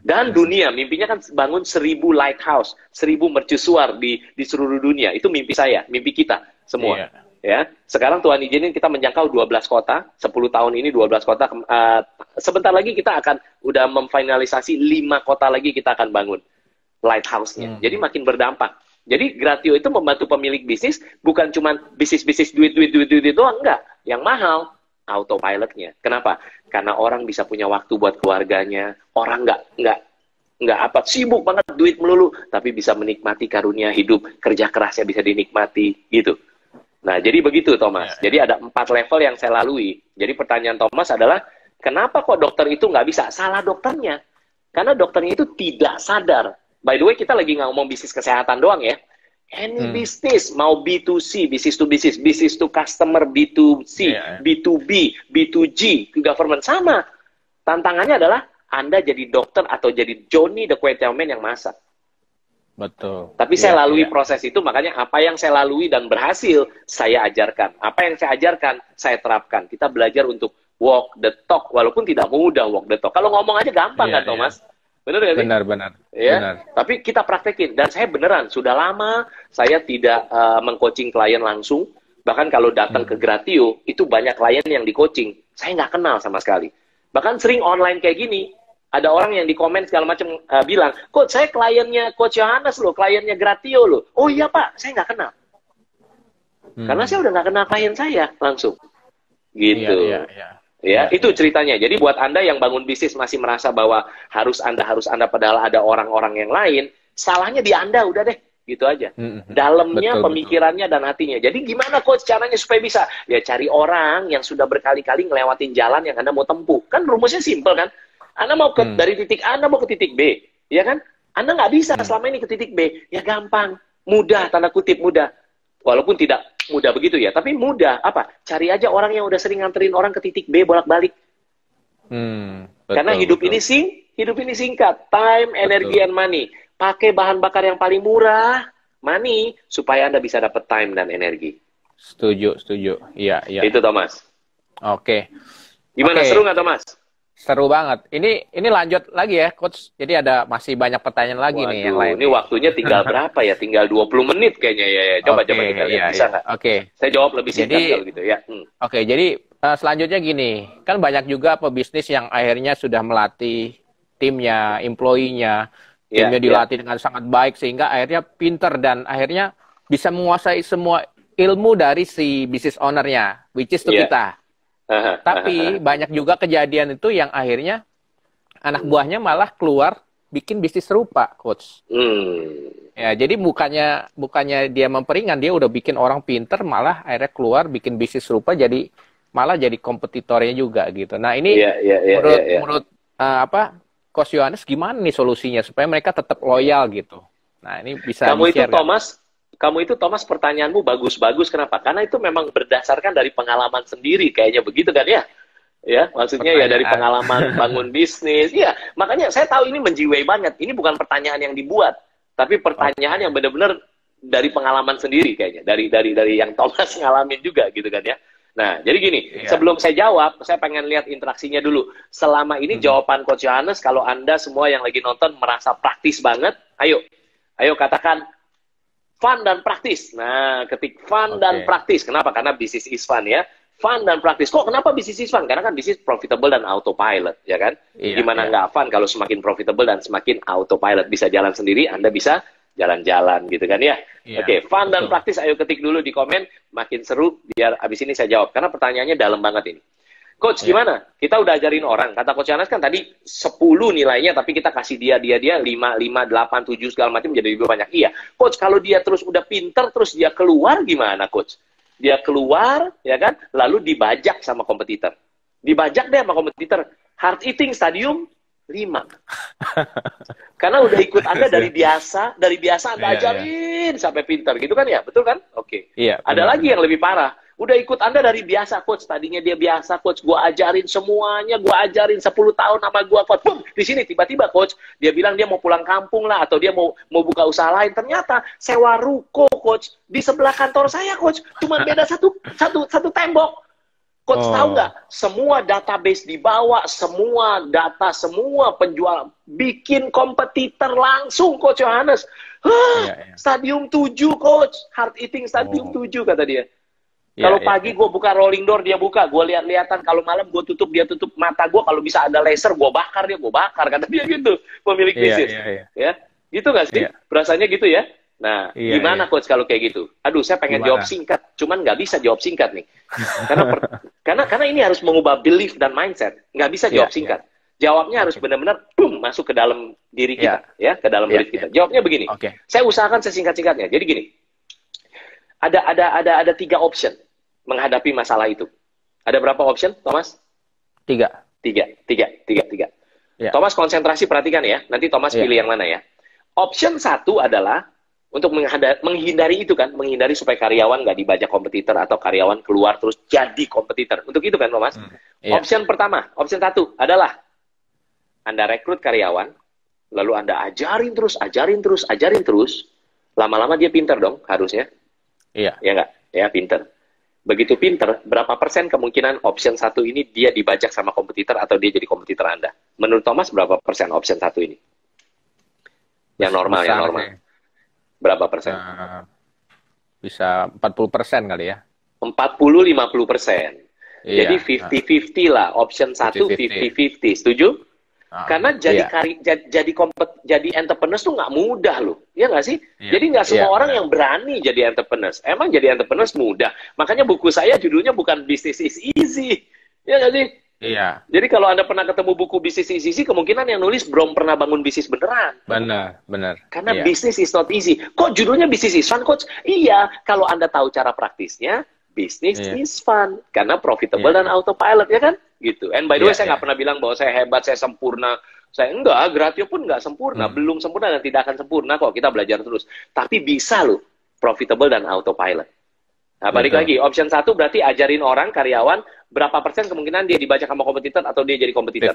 Dan dunia, mimpinya kan bangun 1000 lighthouse, 1000 mercusuar di seluruh dunia. Itu mimpi saya, mimpi kita semua. Ya, sekarang Tuhan izinin kita menjangkau 12 kota, 10 tahun ini 12 kota, sebentar lagi kita akan udah memfinalisasi 5 kota lagi kita akan bangun lighthouse-nya. Jadi makin berdampak. Jadi Gratio itu membantu pemilik bisnis, bukan cuma bisnis duit doang, enggak. Yang mahal, autopilot-nya. Kenapa? Karena orang bisa punya waktu buat keluarganya, orang nggak sibuk banget duit melulu, tapi bisa menikmati karunia hidup, kerja kerasnya bisa dinikmati, gitu. Nah, jadi begitu, Thomas. Jadi ada 4 level yang saya lalui. Jadi pertanyaan Thomas adalah, kenapa kok dokter itu nggak bisa? Salah dokternya. Karena dokternya itu tidak sadar. By the way, kita lagi nggak ngomong bisnis kesehatan doang ya. Any business, mau B2C, business to business, business to customer, B2C, B2B, B2G, government, sama. Tantangannya adalah Anda jadi dokter atau jadi Johnny the Kway Teow Man yang masak. Betul. Tapi saya lalui proses itu, makanya apa yang saya lalui dan berhasil, saya ajarkan. Apa yang saya ajarkan, saya terapkan. Kita belajar untuk walk the talk, walaupun tidak mudah walk the talk. Kalau ngomong aja gampang kan, Thomas? Bener gak sih? Benar. Ya, Benar. tapi kita praktekin. Dan saya beneran, sudah lama saya tidak meng-coaching klien langsung. Bahkan kalau datang ke Gratio, itu banyak klien yang di-coaching. Saya nggak kenal sama sekali. Bahkan sering online kayak gini, ada orang yang di komen segala macam bilang, Coach, saya kliennya Coach Yohanes loh, kliennya Gratio loh. Oh iya Pak, saya nggak kenal. Karena saya udah nggak kenal klien saya langsung. Gitu. Ya, itu ceritanya. Jadi buat Anda yang bangun bisnis masih merasa bahwa harus Anda, padahal ada orang-orang yang lain, salahnya di Anda, udah deh. Gitu aja. Dalamnya, pemikirannya, dan hatinya. Jadi gimana Coach caranya supaya bisa? Ya cari orang yang sudah berkali-kali ngelewatin jalan yang Anda mau tempuh. Kan rumusnya simple kan? Anda mau dari titik A, Anda mau ke titik B. Ya kan? Anda nggak bisa selama ini ke titik B. Ya gampang. Mudah, tanda kutip mudah. Walaupun tidak mudah begitu ya, tapi mudah. Apa? Cari aja orang yang udah sering nganterin orang ke titik B bolak-balik. Karena hidup ini singkat. Time, energi, and money. Pakai bahan bakar yang paling murah, money, supaya Anda bisa dapat time dan energi. Setuju. Iya. Itu Thomas. Oke. Gimana, seru nggak Thomas? Seru banget. Ini lanjut lagi ya, Coach. Jadi masih banyak pertanyaan lagi nih yang lain. Ini waktunya tinggal berapa ya? Tinggal 20 menit kayaknya ya. Coba kita lihat. Bisa nggak? Oke. Saya jawab lebih singkat kalau gitu ya. Oke, jadi selanjutnya gini. Kan banyak juga pebisnis yang akhirnya sudah melatih timnya, employee-nya. Timnya dilatih dengan sangat baik sehingga akhirnya pinter dan akhirnya bisa menguasai semua ilmu dari si business owner-nya, which is kita. Tapi banyak juga kejadian itu yang akhirnya anak buahnya malah keluar bikin bisnis serupa, Coach. Ya, jadi bukannya dia memperingan, dia udah bikin orang pinter, malah akhirnya keluar bikin bisnis serupa, jadi malah jadi kompetitornya juga gitu. Nah ini menurut Coach Yohanes gimana nih solusinya supaya mereka tetap loyal gitu? Nah ini bisa Kamu itu Thomas pertanyaanmu bagus-bagus. Kenapa? Karena itu memang berdasarkan dari pengalaman sendiri. Kayaknya begitu kan ya? Ya, maksudnya ya dari pengalaman bangun bisnis. Iya, makanya saya tahu ini menjiwai banget. Ini bukan pertanyaan yang dibuat. Tapi pertanyaan yang benar-benar dari pengalaman sendiri kayaknya. Dari yang Thomas ngalamin juga gitu kan ya. Nah, jadi gini. Sebelum saya jawab, saya pengen lihat interaksinya dulu. Selama ini jawaban Coach Yohanes, kalau Anda semua yang lagi nonton merasa praktis banget, ayo katakan fun dan praktis. Nah, ketik fun dan praktis. Kenapa? Karena bisnis is fun ya. Fun dan praktis. Kok kenapa bisnis is fun? Karena kan bisnis profitable dan autopilot, ya kan? Gimana nggak fun kalau semakin profitable dan semakin autopilot. Bisa jalan sendiri, Anda bisa jalan-jalan gitu kan ya. Oke, fun dan praktis. Ayo ketik dulu di komen. Makin seru, biar abis ini saya jawab. Karena pertanyaannya dalam banget ini. Coach, gimana? Kita udah ajarin orang. Kata Coach Yohanes kan tadi 10 nilainya, tapi kita kasih dia 5, 8, 7, segala macam jadi lebih banyak. Iya. Coach, kalau dia terus udah pinter, terus dia keluar gimana, Coach? Dia keluar, ya kan? Lalu dibajak sama kompetitor. Dibajak deh sama kompetitor. Hard eating stadium 5. Karena udah ikut Anda dari biasa Anda ajarin sampai pinter. Gitu kan ya? Betul kan? Oke. Ada lagi yang lebih parah. Udah ikut Anda dari biasa, Coach. Tadinya dia biasa, Coach. Gua ajarin semuanya. Gua ajarin 10 tahun sama gua, Coach. Boom, di sini tiba-tiba, Coach. Dia bilang dia mau pulang kampung lah. Atau dia mau buka usaha lain. Ternyata sewa ruko, Coach. Di sebelah kantor saya, Coach. Cuma beda satu tembok. Coach tahu nggak? Semua database dibawa. Semua data, semua penjual. Bikin kompetitor langsung, Coach Yohanes. Stadium 7, Coach. Hard eating stadium 7, kata dia. Kalau pagi gue buka rolling door, dia buka. Gue lihat-lihatan. Kalau malam gue tutup, dia tutup mata gue. Kalau bisa ada laser, gue bakar dia. Gue bakar. Kata dia gitu. Pemilik bisnis. Ya, gitu nggak sih? Rasanya gitu ya? Nah, gimana Coach kalau kayak gitu? Aduh, saya pengen jawab singkat. Cuman nggak bisa jawab singkat nih. Karena ini harus mengubah belief dan mindset. Nggak bisa jawab singkat. Jawabnya harus benar-benar masuk ke dalam diri kita. Ya, ke dalam diri kita. Jawabnya begini. Saya usahakan sesingkat-singkatnya. Jadi gini. Ada 3 option menghadapi masalah itu. Ada berapa option, Thomas? 3. Thomas konsentrasi, perhatikan ya. Nanti Thomas pilih yang mana ya. Option 1 adalah untuk menghindari itu kan. Menghindari supaya karyawan nggak dibajak kompetitor atau karyawan keluar terus jadi kompetitor. Untuk itu kan, Thomas. Option pertama, option 1 adalah Anda rekrut karyawan, lalu Anda ajarin terus. Lama-lama dia pinter dong, harusnya. Ya nggak? Ya, pinter. Begitu pinter, berapa persen kemungkinan option 1 ini dia dibajak sama kompetitor atau dia jadi kompetitor Anda? Menurut Thomas, berapa persen option 1 ini? Yang normal, yang normal. Sih. Berapa persen? Bisa 40% kali ya. 40-50%. Iya. Jadi 50-50 lah. Option 1 50-50. Setuju? Karena jadi jadi entrepreneur tuh nggak mudah loh. Iya nggak sih? Jadi nggak semua orang yang berani jadi entrepreneur. Emang jadi entrepreneur mudah. Makanya buku saya judulnya bukan Business is Easy. Iya nggak sih? Iya. Jadi kalau Anda pernah ketemu buku Business is Easy, kemungkinan yang nulis belum pernah bangun bisnis beneran. Benar. Karena business is not easy. Kok judulnya Business is Fun, Coach? Iya, kalau Anda tahu cara praktisnya, business is fun. Karena profitable dan autopilot, ya kan? Gitu. And by the way, saya nggak pernah bilang bahwa saya hebat, saya sempurna. Saya enggak, Gratio pun nggak sempurna. Belum sempurna dan tidak akan sempurna kok. Kita belajar terus. Tapi bisa loh, profitable dan autopilot. Nah, balik lagi. Option 1 berarti ajarin orang, karyawan, berapa persen kemungkinan dia dibaca sama kompetitor atau dia jadi kompetitor?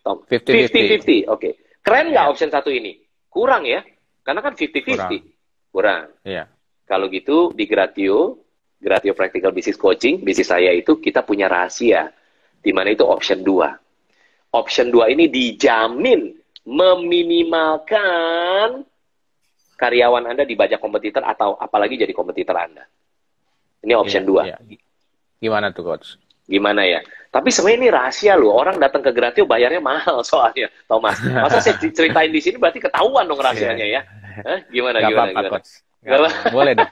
50-50. Oke. Keren nggak option 1 ini? Kurang ya? Karena kan 50-50. Kurang. Iya. Kalau gitu, di Gratio Practical Business Coaching, bisnis saya itu kita punya rahasia. Di mana itu option 2. Option 2 ini dijamin meminimalkan karyawan Anda dibajak kompetitor atau apalagi jadi kompetitor Anda. Ini option 2. Iya. Gimana tuh, Coach? Gimana ya? Tapi sebenarnya ini rahasia loh. Orang datang ke Gratio bayarnya mahal soalnya, Thomas. Masa saya ceritain di sini berarti ketahuan dong rahasianya ya? Gimana? Coach. Boleh deh.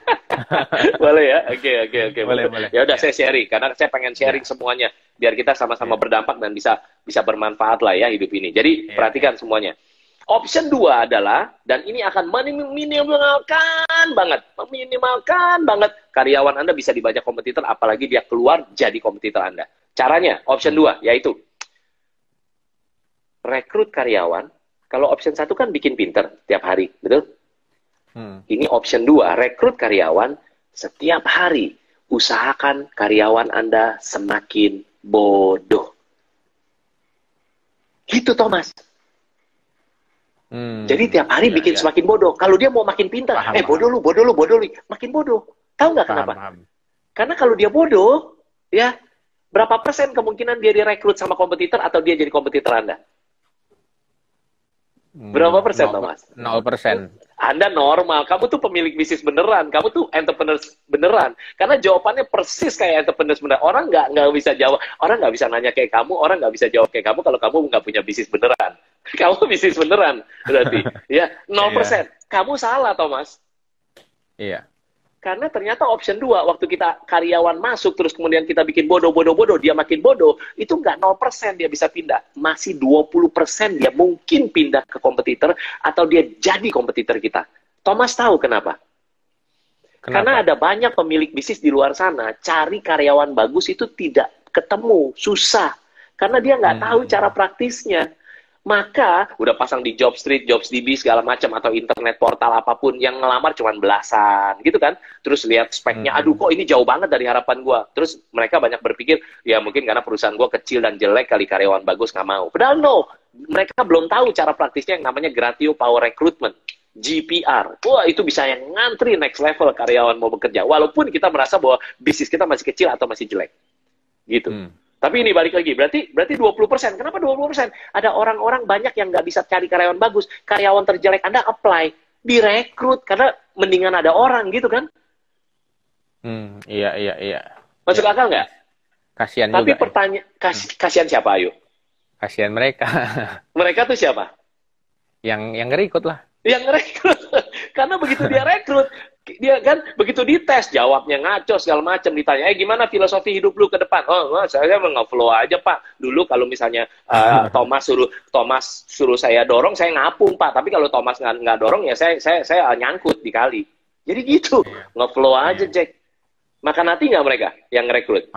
Boleh ya? Oke. Boleh. Ya udah, saya sharing karena saya pengen sharing semuanya biar kita sama-sama berdampak dan bisa bermanfaat lah ya hidup ini. Jadi perhatikan semuanya. Option 2 adalah, dan ini akan meminimalkan banget karyawan Anda bisa dibajak kompetitor, apalagi dia keluar jadi kompetitor Anda. Caranya, option 2, yaitu rekrut karyawan. Kalau option 1 kan bikin pinter tiap hari, betul? Ini option 2, rekrut karyawan setiap hari. Usahakan karyawan Anda semakin bodoh. Gitu, Thomas. Jadi tiap hari bikin semakin bodoh. Kalau dia mau makin pintar, bodoh lu, makin bodoh. Tahu nggak kenapa? Karena kalau dia bodoh, ya berapa persen kemungkinan dia direkrut sama kompetitor atau dia jadi kompetitor Anda? Berapa persen, Thomas? 0%. Anda normal, kamu tuh pemilik bisnis beneran, kamu tuh entrepreneur beneran. Karena jawabannya persis kayak entrepreneur beneran. Orang nggak bisa jawab, orang nggak bisa nanya kayak kamu, orang nggak bisa jawab kayak kamu kalau kamu nggak punya bisnis beneran. Kamu bisnis beneran, berarti. Ya, 0%. Kamu salah, Thomas. Iya. Karena ternyata option 2, waktu kita karyawan masuk, terus kemudian kita bikin bodoh, dia makin bodoh, itu nggak 0% dia bisa pindah. Masih 20% dia mungkin pindah ke kompetitor, atau dia jadi kompetitor kita. Thomas tahu kenapa? Karena ada banyak pemilik bisnis di luar sana, cari karyawan bagus itu tidak ketemu, susah. Karena dia nggak tahu cara praktisnya. Maka udah pasang di Jobstreet, JobsDB segala macam atau internet portal apapun yang ngelamar cuma belasan gitu kan. Terus lihat speknya, aduh kok ini jauh banget dari harapan gua. Terus mereka banyak berpikir, ya mungkin karena perusahaan gua kecil dan jelek kali karyawan bagus nggak mau. Padahal no, mereka belum tahu cara praktisnya yang namanya Gratio Power Recruitment, GPR. Wah, itu bisa yang ngantri next level karyawan mau bekerja. Walaupun kita merasa bahwa bisnis kita masih kecil atau masih jelek. Gitu. Tapi ini balik lagi, berarti 20%. Kenapa 20%? Ada orang-orang banyak yang nggak bisa cari karyawan bagus. Karyawan terjelek Anda apply, direkrut, karena mendingan ada orang gitu kan? Iya. Masuk akal nggak? Kasihan juga. Tapi kasihan siapa, ayo? Kasihan mereka. Mereka tuh siapa? Yang ngerekrut lah. Yang ngerekrut. Karena begitu dia rekrut, dia kan begitu dites jawabnya ngaco segala macam, ditanya gimana filosofi hidup lu ke depan, saya nge-flow aja Pak, dulu kalau misalnya Thomas suruh saya dorong, saya ngapung Pak, tapi kalau Thomas nggak dorong ya saya nyangkut di kali, jadi gitu, nge-flow aja Jack. Makan hati nggak mereka yang ngerekrut?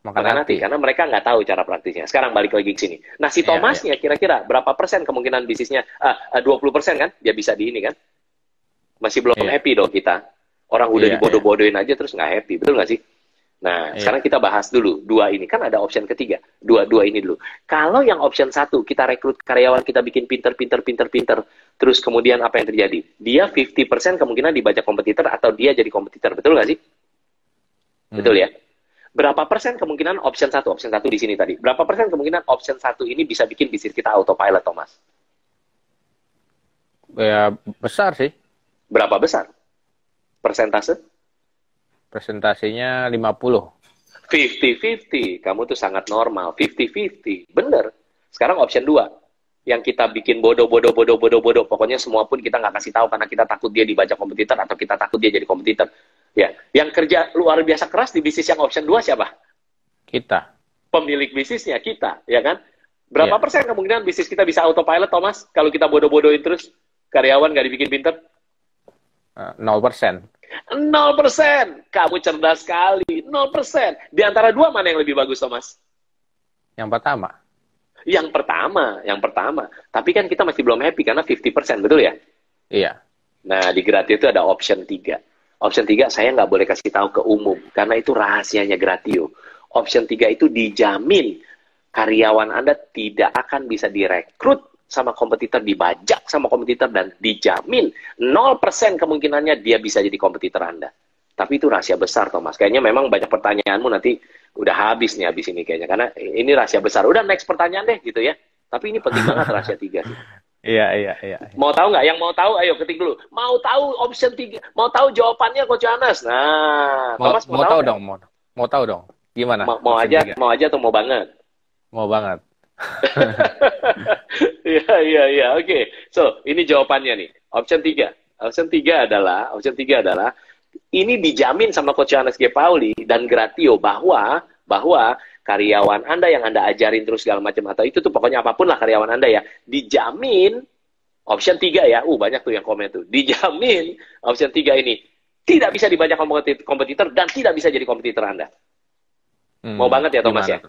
Makan hati, karena mereka nggak tahu cara praktisnya. Sekarang balik lagi ke sini. Nah si Thomasnya kira-kira berapa persen kemungkinan bisnisnya? 20% kan? Dia bisa di ini kan? Masih belum happy dong kita. Orang udah dibodoh-bodohin aja terus nggak happy, betul nggak sih? Nah, sekarang kita bahas dulu dua ini. Kan ada option ketiga. Dua ini dulu. Kalau yang option 1, kita rekrut karyawan, kita bikin pinter. Terus kemudian apa yang terjadi? Dia 50% kemungkinan dibaca kompetitor atau dia jadi kompetitor, betul nggak sih? Betul ya? Berapa persen kemungkinan option 1 di sini tadi. Berapa persen kemungkinan option 1 ini bisa bikin bisnis kita autopilot, Thomas? Ya, besar sih. Berapa besar? Persentase? Presentasinya 50. 50-50. Kamu tuh sangat normal. 50-50. Bener. Sekarang option 2. Yang kita bikin bodoh. Pokoknya semua pun kita nggak kasih tahu karena kita takut dia dibaca kompetitor atau kita takut dia jadi kompetitor. Ya, yang kerja luar biasa keras di bisnis yang option 2 siapa? Kita. Pemilik bisnisnya kita, ya kan? Berapa Iya. persen kemungkinan bisnis kita bisa autopilot, Thomas? Kalau kita bodoh-bodohin terus, karyawan nggak dibikin pinter? 0%. 0%. Kamu cerdas sekali. 0%. Di antara dua mana yang lebih bagus, Thomas? Yang pertama. Yang pertama. Tapi kan kita masih belum happy karena 50%, betul ya? Iya. Nah, di Gratio itu ada option 3. Option 3 saya nggak boleh kasih tahu ke umum, karena itu rahasianya Gratio. Option 3 itu dijamin karyawan Anda tidak akan bisa direkrut sama kompetitor, dibajak sama kompetitor, dan dijamin 0% kemungkinannya dia bisa jadi kompetitor Anda. Tapi itu rahasia besar, Thomas. Kayaknya memang banyak pertanyaanmu nanti udah habis nih habis ini kayaknya. Karena ini rahasia besar. Udah next pertanyaan deh gitu ya. Tapi ini penting banget rahasia 3 sih. Iya. Mau tahu nggak? Yang mau tahu, ayo ketik dulu. Mau tahu option 3? Mau tahu jawabannya, Coach Yohanes? Nah, Thomas mau tahu dong, mau tahu dong. Gimana? Mau aja atau mau banget? Mau banget. Iya. Oke. So, ini jawabannya nih. Option 3. Option 3 adalah ini dijamin sama Coach Yohanes G. Pauli dan Gratio bahwa karyawan Anda yang Anda ajarin terus segala macam, atau itu tuh pokoknya apapun lah karyawan Anda ya, dijamin option 3 ya. Banyak tuh yang komen tuh. Dijamin option 3 ini tidak bisa dibaca kompetitor dan tidak bisa jadi kompetitor Anda. Mau banget ya, Thomas ya?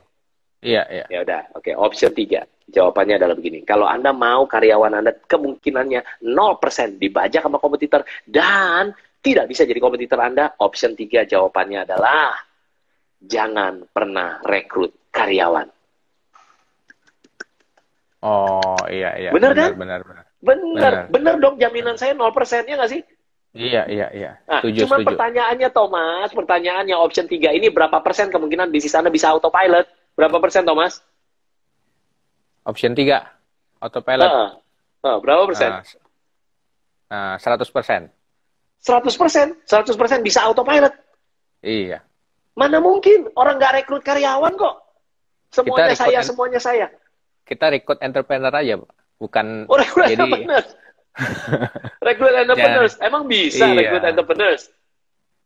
Iya. Ya udah, oke. Option 3. Jawabannya adalah begini. Kalau Anda mau karyawan Anda kemungkinannya 0% dibajak sama kompetitor dan tidak bisa jadi kompetitor Anda, option 3 jawabannya adalah jangan pernah rekrut karyawan. Oh, iya. Bener kan? Bener Dong, jaminan saya 0%, ya nggak sih? Iya. Nah, cuma pertanyaannya, Thomas, pertanyaannya option 3 ini berapa persen kemungkinan bisnis Anda bisa autopilot? Berapa persen, Thomas? Option 3, autopilot. Berapa persen? 100%. 100% bisa autopilot. Iya. Mana mungkin orang nggak rekrut karyawan kok. Semuanya saya. Kita rekrut entrepreneur aja, bukan rekrut jadi entrepreneurs. Rekrut entrepreneurs. Emang bisa rekrut entrepreneurs?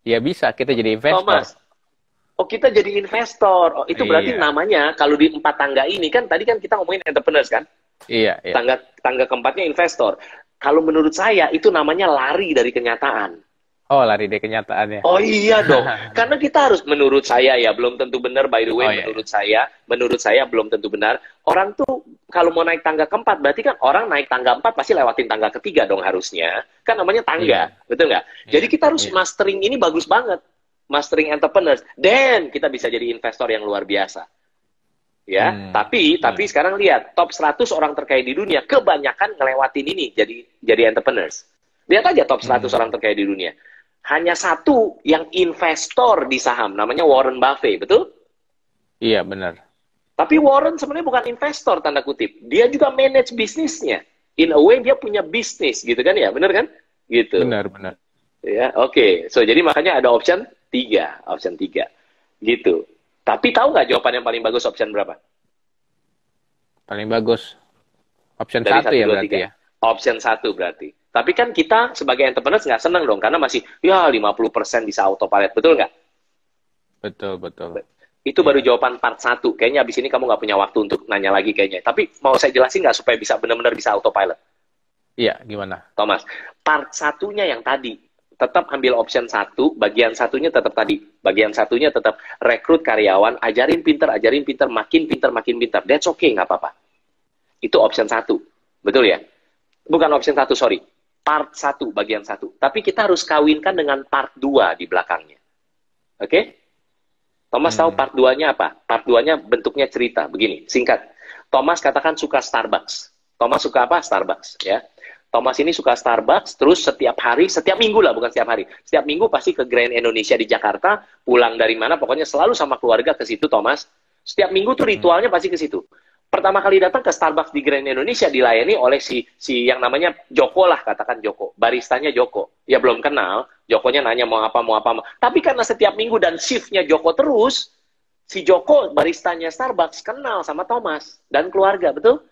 Ya bisa, kita jadi investor. Thomas. Kita jadi investor. Itu berarti namanya kalau di 4 tangga ini kan tadi kan kita ngomongin entrepreneurs kan? Iya. Tangga keempatnya investor. Kalau menurut saya itu namanya lari dari kenyataan. Oh, lari dari kenyataannya. Oh iya dong. Karena kita harus, menurut saya ya, belum tentu benar, by the way. Menurut saya belum tentu benar. Orang tuh kalau mau naik tangga keempat, berarti kan orang naik tangga 4 pasti lewatin tangga ketiga dong harusnya. Kan namanya tangga, betul nggak? Jadi kita harus mastering ini bagus banget. Mastering entrepreneurs. Dan kita bisa jadi investor yang luar biasa. Ya, tapi sekarang lihat, top 100 orang terkaya di dunia, kebanyakan ngelewatin ini jadi entrepreneurs. Lihat aja top 100 orang terkaya di dunia. Hanya satu yang investor di saham, namanya Warren Buffett, betul? Iya, benar. Tapi Warren sebenarnya bukan investor, tanda kutip. Dia juga manage bisnisnya. In a way, dia punya bisnis, gitu kan ya? Benar kan? Gitu. Benar. Ya, oke. So, jadi makanya ada option 3. Gitu. Tapi tahu nggak jawaban yang paling bagus option berapa? Paling bagus. Option dari 1 ya berarti 3. Ya? Option 1 berarti. Tapi kan kita sebagai entrepreneur nggak seneng dong, karena masih, 50% bisa autopilot. Betul nggak? Betul. Itu baru jawaban part 1. Kayaknya abis ini kamu nggak punya waktu untuk nanya lagi kayaknya. Tapi mau saya jelasin nggak supaya bisa benar-benar bisa autopilot? Iya, gimana? Thomas, part 1-nya yang tadi. Tetap ambil option 1, bagian satunya tetap tadi. Bagian satunya tetap rekrut karyawan, ajarin pinter, makin pinter. That's okay, nggak apa-apa. Itu option 1. Betul ya? Bukan option 1, sorry. Part 1, bagian 1. Tapi kita harus kawinkan dengan part 2 di belakangnya. Oke? Thomas tahu part 2-nya apa? Part 2-nya bentuknya cerita. Begini, singkat. Thomas katakan suka Starbucks. Thomas suka apa? Starbucks. Ya. Thomas ini suka Starbucks, terus setiap minggu lah, bukan setiap hari. Setiap minggu pasti ke Grand Indonesia di Jakarta, pulang dari mana, pokoknya selalu sama keluarga ke situ, Thomas. Setiap minggu tuh ritualnya pasti ke situ. pertama kali datang ke Starbucks di Grand Indonesia dilayani oleh si yang namanya Joko lah, katakan Joko, baristanya Joko. Ya belum kenal, Jokonya nanya mau apa. Tapi karena setiap minggu dan shiftnya Joko terus, si Joko baristanya Starbucks kenal sama Thomas dan keluarga, betul?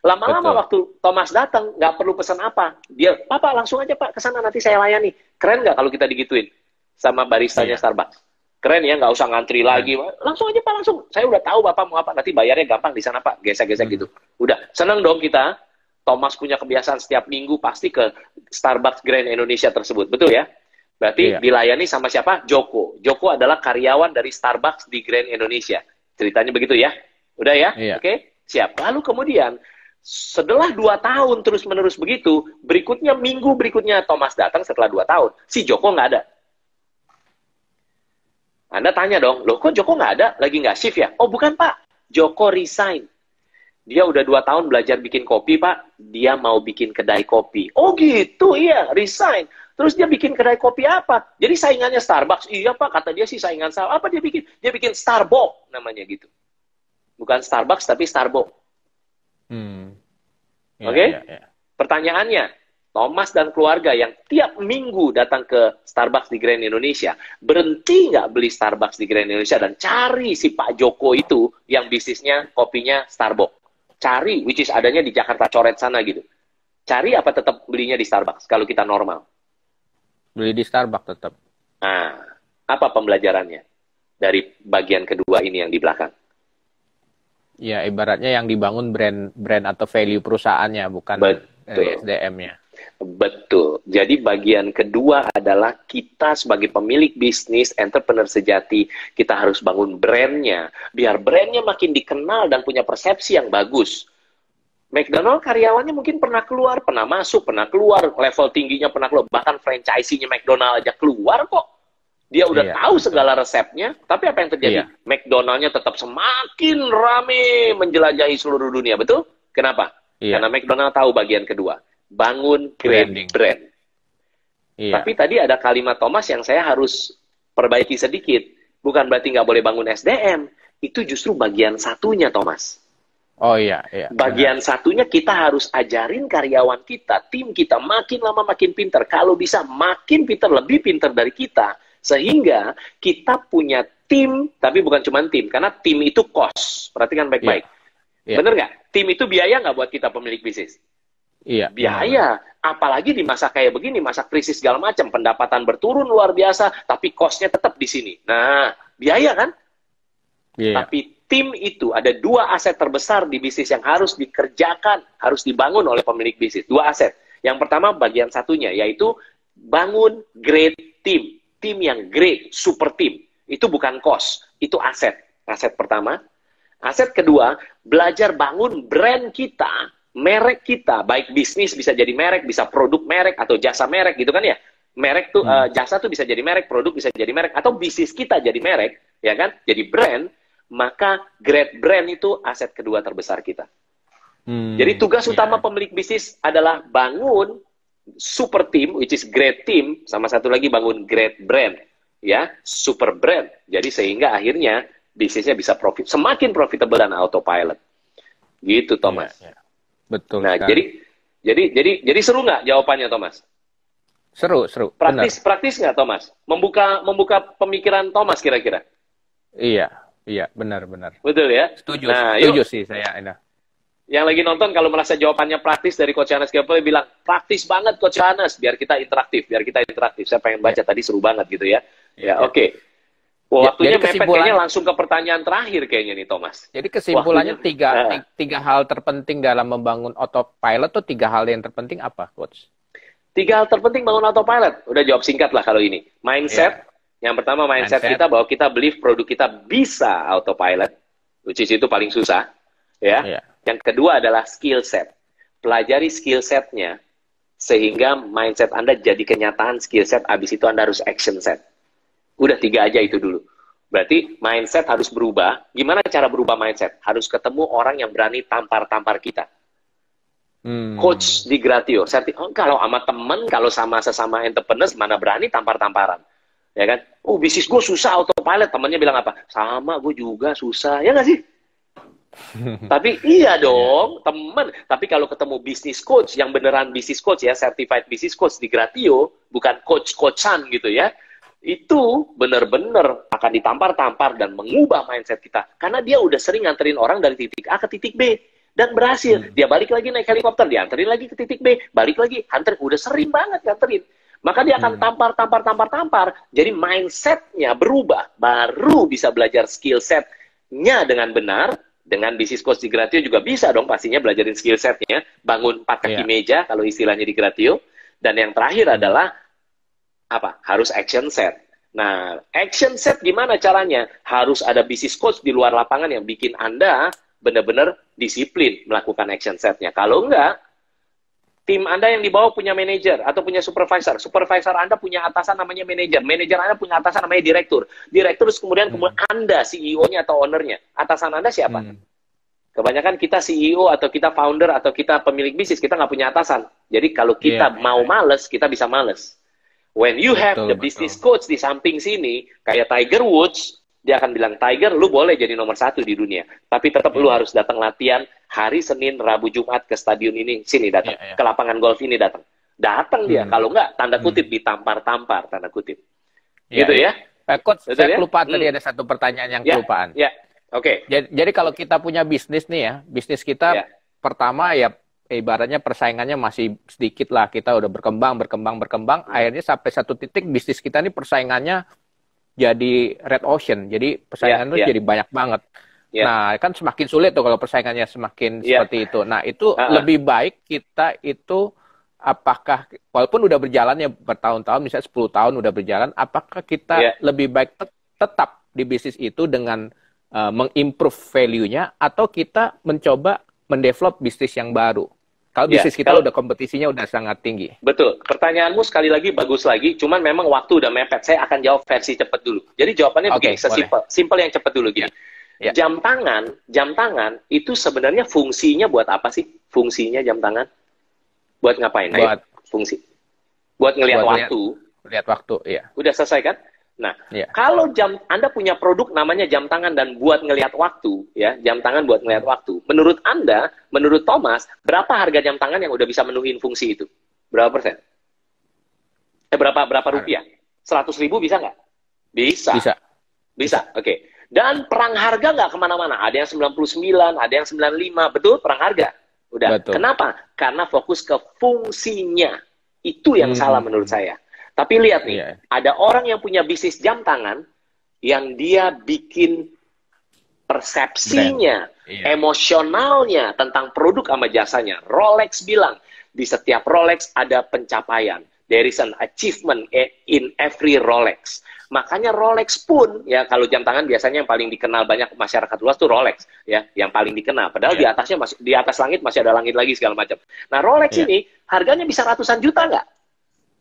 Lama-lama waktu Thomas datang, nggak perlu pesan apa, dia, Papa langsung aja Pak ke sana nanti saya layani. Keren nggak kalau kita digituin sama baristanya Starbucks? Keren ya, nggak usah ngantri lagi. Langsung aja Pak, langsung. Saya udah tahu Bapak mau apa, nanti bayarnya gampang di sana Pak. Gesek-gesek gitu. Udah, seneng dong kita. Thomas punya kebiasaan setiap minggu pasti ke Starbucks Grand Indonesia tersebut. Betul ya? Berarti dilayani sama siapa? Joko. Joko adalah karyawan dari Starbucks di Grand Indonesia. Ceritanya begitu ya? Udah ya? Oke? Siap. Lalu kemudian, setelah 2 tahun terus-menerus begitu, berikutnya minggu berikutnya Thomas datang setelah 2 tahun. Si Joko nggak ada. Anda tanya dong, loh kok Joko nggak ada? Lagi nggak shift ya? Oh bukan Pak, Joko resign. Dia udah 2 tahun belajar bikin kopi Pak, dia mau bikin kedai kopi. Oh gitu, iya, resign. Terus dia bikin kedai kopi apa? Jadi saingannya Starbucks. Iya Pak, kata dia sih saingan Starbucks. Apa dia bikin? Dia bikin Starbucks namanya gitu. Bukan Starbucks tapi Starbucks. Oke? Pertanyaannya, Thomas dan keluarga yang tiap minggu datang ke Starbucks di Grand Indonesia, berhenti nggak beli Starbucks di Grand Indonesia dan cari si Pak Joko itu yang bisnisnya kopinya Starbucks. Cari, which is adanya di Jakarta Coret sana gitu. Cari apa tetap belinya di Starbucks kalau kita normal? Beli di Starbucks tetap. Nah, apa pembelajarannya dari bagian kedua ini yang di belakang? Ya, ibaratnya yang dibangun brand atau value perusahaannya, bukan dari SDM-nya. Betul. Jadi bagian kedua adalah kita sebagai pemilik bisnis, entrepreneur sejati, kita harus bangun brandnya. Biar brandnya makin dikenal dan punya persepsi yang bagus. McDonald karyawannya mungkin pernah keluar, pernah masuk, pernah keluar, level tingginya pernah keluar. Bahkan franchising-nya McDonald aja keluar kok. Dia udah tahu segala resepnya, tapi apa yang terjadi? McDonald-nya tetap semakin rame menjelajahi seluruh dunia, betul? Kenapa? Karena McDonald tahu bagian kedua. Bangun brand. Tapi tadi ada kalimat Thomas yang saya harus perbaiki sedikit. Bukan berarti nggak boleh bangun SDM. Itu justru bagian satunya, Thomas. Oh iya. Bagian satunya kita harus ajarin karyawan kita, tim kita makin lama makin pintar. Kalau bisa makin pintar, lebih pintar dari kita. Sehingga kita punya tim, tapi bukan cuma tim. Karena tim itu cost. Perhatikan baik-baik. Bener nggak? Tim itu biaya nggak buat kita pemilik bisnis? Iya. Biaya. Apalagi di masa kayak begini, masa krisis segala macam, pendapatan berturun luar biasa, tapi cost-nya tetap di sini. Nah, biaya kan? Tapi tim itu ada 2 aset terbesar di bisnis yang harus dikerjakan, harus dibangun oleh pemilik bisnis. 2 aset. Yang pertama bagian satunya, yaitu bangun great team. Tim yang great, super team. Itu bukan cost, itu aset. Aset pertama. Aset kedua, belajar bangun brand kita, merek kita, baik bisnis bisa jadi merek, bisa produk merek atau jasa merek gitu kan ya. Merek tuh jasa tuh bisa jadi merek, produk bisa jadi merek, atau bisnis kita jadi merek, ya kan? Jadi brand, maka great brand itu aset kedua terbesar kita. Jadi tugas utama pemilik bisnis adalah bangun super team, which is great team, sama satu lagi bangun great brand, ya, super brand. Jadi sehingga akhirnya bisnisnya bisa semakin profitable dan autopilot. Gitu, Thomas. Betul. Nah, jadi seru nggak jawabannya, Thomas? Seru. Praktis nggak, Thomas? Membuka pemikiran Thomas kira-kira? Iya, benar. Betul ya? Setuju sih saya. Yang lagi nonton kalau merasa jawabannya praktis dari Coach Yohanes Gepel, bilang praktis banget Coach Yohanes, biar kita interaktif. Saya pengen baca tadi seru banget gitu ya. Oke. Waktunya mepet, kayaknya langsung ke pertanyaan terakhir kayaknya nih, Thomas. Jadi kesimpulannya tiga hal terpenting dalam membangun autopilot tuh 3 hal yang terpenting apa, Coach? 3 hal terpenting bangun autopilot. Udah jawab singkat lah kalau ini. Mindset. Yang pertama mindset kita bahwa kita believe produk kita bisa autopilot, which is itu paling susah. Ya. Yang kedua adalah skill set. Pelajari skill setnya sehingga mindset Anda jadi kenyataan skill set, abis itu Anda harus action set. Udah 3 aja itu dulu. Berarti mindset harus berubah. Gimana cara berubah mindset? Harus ketemu orang yang berani tampar-tampar kita. Coach di Gratio. Kalau sama temen, kalau sama sesama entrepreneur, mana berani tampar-tamparan. Ya kan? Oh, bisnis gue susah autopilot. Temennya bilang apa? Sama, gue juga susah. Ya nggak sih? Tapi iya dong, temen. Tapi kalau ketemu bisnis coach yang beneran bisnis coach ya, certified business coach di Gratio, bukan coach-coachan gitu ya, itu bener-bener akan ditampar-tampar dan mengubah mindset kita. Karena dia udah sering nganterin orang dari titik A ke titik B. Dan berhasil. Dia balik lagi naik helikopter, dianterin lagi ke titik B, balik lagi, anterin. Udah sering banget nganterin. Maka dia akan tampar. Jadi mindsetnya berubah. Baru bisa belajar skill setnya dengan benar. Dengan bisnis coach di Gratio juga bisa dong pastinya belajarin skill setnya. Bangun 4 kaki meja kalau istilahnya di Gratio. Dan yang terakhir adalah apa? Harus action set. Nah, action set gimana caranya? Harus ada bisnis coach di luar lapangan yang bikin Anda benar-benar disiplin melakukan action setnya. Kalau enggak, tim Anda yang di bawah punya manajer atau punya supervisor. Supervisor Anda punya atasan namanya manajer. Manajer Anda punya atasan namanya direktur. Direktur kemudian Anda CEO-nya atau owner-nya. Atasan Anda siapa? Kebanyakan kita CEO atau kita founder atau kita pemilik bisnis, kita nggak punya atasan. Jadi kalau kita mau males, kita bisa males. When you have the business coach di samping sini, kayak Tiger Woods, dia akan bilang, Tiger, lu boleh jadi nomor 1 di dunia. Tapi tetap lu harus datang latihan hari Senin, Rabu, Jumat ke stadion ini. Sini datang. Ke lapangan golf ini datang. Datang dia. Kalau enggak, tanda kutip, ditampar-tampar. Tanda kutip. Gitu ya. Coach, saya kelupaan tadi ada satu pertanyaan yang kelupaan. Oke. Jadi kalau kita punya bisnis nih ya, bisnis kita pertama ya ibaratnya persaingannya masih sedikit lah. Kita udah berkembang. Akhirnya sampai satu titik bisnis kita ini persaingannya jadi red ocean, jadi persaingan itu jadi banyak banget. Nah, kan semakin sulit tuh kalau persaingannya semakin seperti itu. Nah, itu lebih baik kita itu apakah, walaupun udah berjalan ya bertahun-tahun, misalnya 10 tahun udah berjalan, apakah kita lebih baik tetap di bisnis itu dengan mengimprove value-nya, atau kita mencoba mendevelop bisnis yang baru? Kalau bisnis kita udah kompetisinya udah sangat tinggi. Betul. Pertanyaanmu sekali lagi bagus lagi, cuman memang waktu udah mepet. Saya akan jawab versi cepat dulu. Jadi jawabannya begini, simpel yang cepat dulu gini. Jam tangan itu sebenarnya fungsinya buat apa sih? Fungsinya jam tangan? Buat ngapain? Fungsi. Buat ngelihat waktu. Lihat waktu, iya. Udah selesai kan? Nah, kalau Anda punya produk namanya jam tangan dan buat ngelihat waktu, ya, jam tangan buat ngelihat waktu. Menurut Anda, menurut Thomas, berapa harga jam tangan yang udah bisa menuhin fungsi itu? Berapa persen? Berapa rupiah? 100.000 bisa nggak? Bisa. Oke. Dan perang harga nggak kemana-mana. Ada yang 99, ada yang 95. Betul? Perang harga. Udah. Betul. Kenapa? Karena fokus ke fungsinya. Itu yang salah menurut saya. Tapi lihat nih, ada orang yang punya bisnis jam tangan yang dia bikin persepsinya, emosionalnya tentang produk sama jasanya. Rolex bilang, di setiap Rolex ada pencapaian. There is an achievement in every Rolex. Makanya Rolex pun, ya kalau jam tangan biasanya yang paling dikenal banyak masyarakat luas tuh Rolex, ya, yang paling dikenal. Padahal di atasnya di atas langit masih ada langit lagi segala macam. Nah Rolex ini harganya bisa ratusan juta nggak?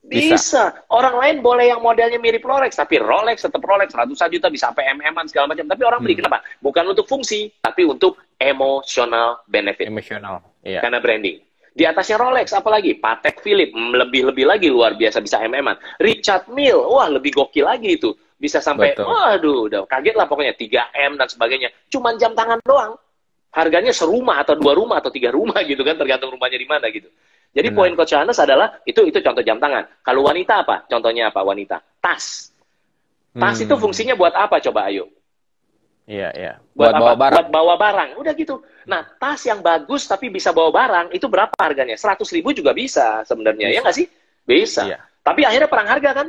Bisa. Orang lain boleh yang modelnya mirip Rolex, tapi Rolex tetap Rolex, ratusan juta, bisa sampai MM-an segala macam. Tapi orang beli kenapa? Bukan untuk fungsi, tapi untuk emotional benefit. Karena branding. Di atasnya Rolex, apalagi? Patek Philippe, lebih-lebih lagi luar biasa, bisa MM-an. Richard Mille, wah lebih gokil lagi itu. Bisa sampai, waduh, udah kaget lah pokoknya, 3M dan sebagainya. Cuman jam tangan doang. Harganya serumah atau 2 rumah atau 3 rumah gitu kan, tergantung rumahnya di mana gitu. Jadi poin Coach Johannes adalah, itu contoh jam tangan. Kalau wanita apa? Contohnya apa wanita? Tas. Tas itu fungsinya buat apa coba ayo? Buat bawa barang. Buat bawa barang. Udah gitu. Nah, tas yang bagus tapi bisa bawa barang, itu berapa harganya? 100.000 juga bisa sebenarnya. Ya nggak sih? Bisa. Tapi akhirnya perang harga kan?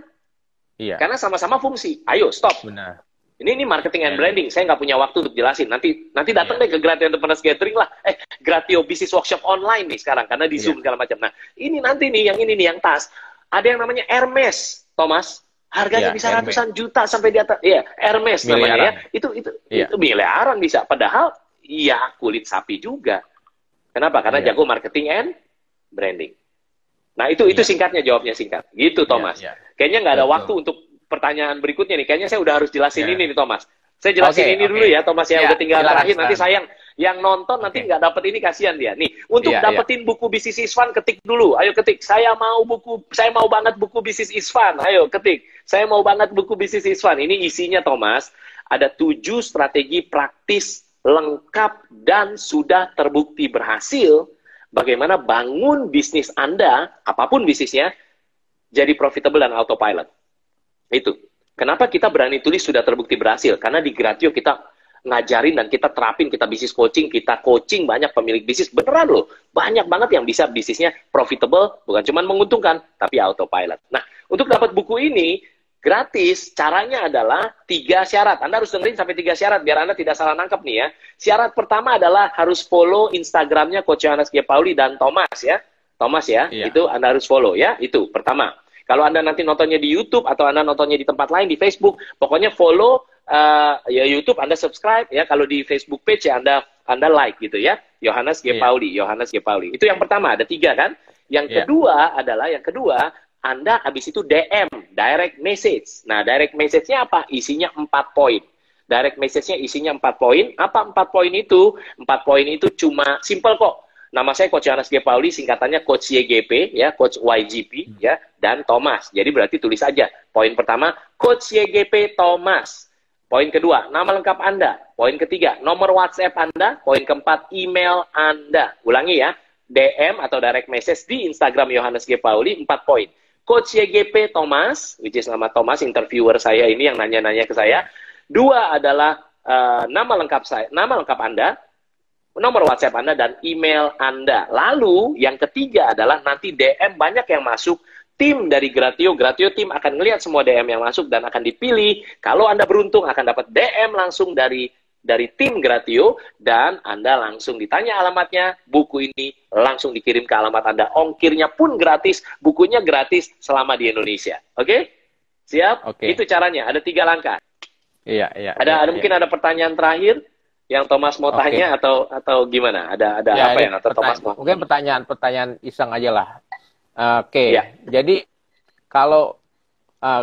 Karena sama-sama fungsi. Ayo, stop. Benar. Ini marketing and branding. Saya nggak punya waktu untuk jelasin. Nanti datang deh ke Gratio Entrepreneurs Gathering lah. Gratio Business Workshop online nih sekarang. Karena di Zoom segala macam. Nah, ini nanti nih, yang ini nih, yang tas. Ada yang namanya Hermes, Thomas. Harganya bisa ratusan juta sampai di atas. Iya, Hermes namanya ya. Itu miliaran bisa. Padahal, kulit sapi juga. Kenapa? Karena jago marketing and branding. Nah, itu singkatnya, jawabnya singkat. Gitu, Thomas. Kayaknya nggak ada waktu untuk pertanyaan berikutnya nih. Kayaknya saya udah harus jelasin ini nih, Thomas. Saya jelasin ini dulu ya, Thomas, ya. Udah tinggal terakhir. Nanti sayang, yang nonton nanti nggak dapet ini, kasihan dia. Nih, untuk dapetin buku Bisnis is Fun, ketik dulu. Ayo ketik. Saya mau banget buku Bisnis is Fun. Ayo ketik. Saya mau banget buku Bisnis is Fun. Ini isinya, Thomas, ada 7 strategi praktis lengkap dan sudah terbukti berhasil bagaimana bangun bisnis Anda, apapun bisnisnya, jadi profitable dan autopilot. Itu. Kenapa kita berani tulis sudah terbukti berhasil? Karena di Gratio kita ngajarin dan kita terapin, kita bisnis coaching, kita coaching banyak pemilik bisnis. Beneran loh, banyak banget yang bisa bisnisnya profitable, bukan cuma menguntungkan, tapi autopilot. Nah, untuk dapat buku ini, gratis, caranya adalah 3 syarat. Anda harus dengerin sampai 3 syarat, biar Anda tidak salah nangkep nih ya. Syarat pertama adalah harus follow Instagramnya Coach Yohanes G. Pauli dan Thomas ya. Thomas ya, itu Anda harus follow ya, itu pertama. Kalau Anda nanti nontonnya di YouTube atau Anda nontonnya di tempat lain, di Facebook, pokoknya follow ya YouTube, Anda subscribe ya. Kalau di Facebook page ya Anda like gitu ya. Yohanes G. Pauli, Yohanes G. Pauli. Itu yang pertama, ada 3 kan. Yang kedua adalah, Anda habis itu DM, direct message. Nah, direct message-nya apa? Isinya 4 poin. Direct message-nya isinya 4 poin. Apa 4 poin itu? 4 poin itu cuma simple kok. Nama saya Coach Yohanes G. Pauli, singkatannya Coach YGP, ya, Coach YGP, ya, dan Thomas. Jadi berarti tulis aja. Poin pertama, Coach YGP Thomas. Poin kedua, nama lengkap Anda. Poin ketiga, nomor WhatsApp Anda. Poin keempat, email Anda. Ulangi ya, DM atau direct message di Instagram Yohanes G. Pauli, 4 poin. Coach YGP Thomas, which is nama Thomas, interviewer saya ini yang nanya-nanya ke saya. 2 adalah nama lengkap Anda, nomor WhatsApp Anda, dan email Anda. Lalu, yang ketiga adalah nanti DM banyak yang masuk, tim dari Gratio tim akan ngelihat semua DM yang masuk dan akan dipilih. Kalau Anda beruntung akan dapat DM langsung dari tim Gratio, dan Anda langsung ditanya alamatnya, buku ini langsung dikirim ke alamat Anda. Ongkirnya pun gratis, bukunya gratis selama di Indonesia. Oke? Siap? Itu caranya, ada 3 langkah. Iya. Mungkin ada pertanyaan terakhir yang Thomas mau tanya atau gimana? Ada ya, apa yang atau Thomas mau? Mungkin pertanyaan iseng aja lah. Jadi kalau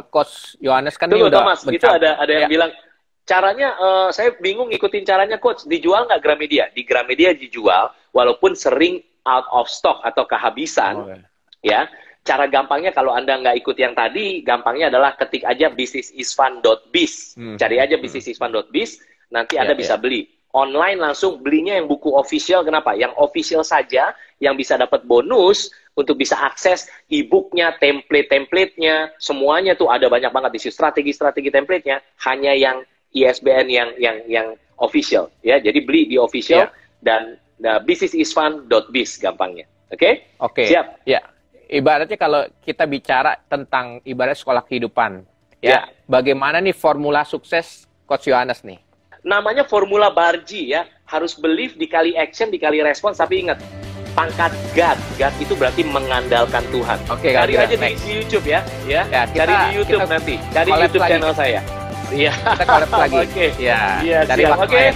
Coach Yohanes kan ini udah Thomas, itu ada yang bilang caranya, saya bingung ngikutin caranya Coach. Dijual nggak Gramedia? Di Gramedia dijual, walaupun sering out of stock atau kehabisan. Ya, cara gampangnya kalau Anda nggak ikut yang tadi, gampangnya adalah ketik aja businessisfun.biz. Cari aja businessisfun.biz. Nanti Anda bisa beli. Online langsung belinya yang buku official. Kenapa? Yang official saja yang bisa dapat bonus untuk bisa akses e-booknya, template-templatenya, semuanya tuh ada banyak banget di situ. Strategi-strategi templatenya hanya yang ISBN yang official. Ya, jadi beli di official dan businessisfun.biz gampangnya. Oke? Siap? Ya. Ibaratnya kalau kita bicara tentang ibarat sekolah kehidupan, bagaimana nih formula sukses Coach Yohanes nih? Namanya formula Barji ya, harus believe dikali action dikali respons, tapi ingat pangkat God itu berarti mengandalkan Tuhan. Cari aja di YouTube ya, cari di YouTube nanti, cari YouTube channel saya. Kita collab lagi. Cari waktu.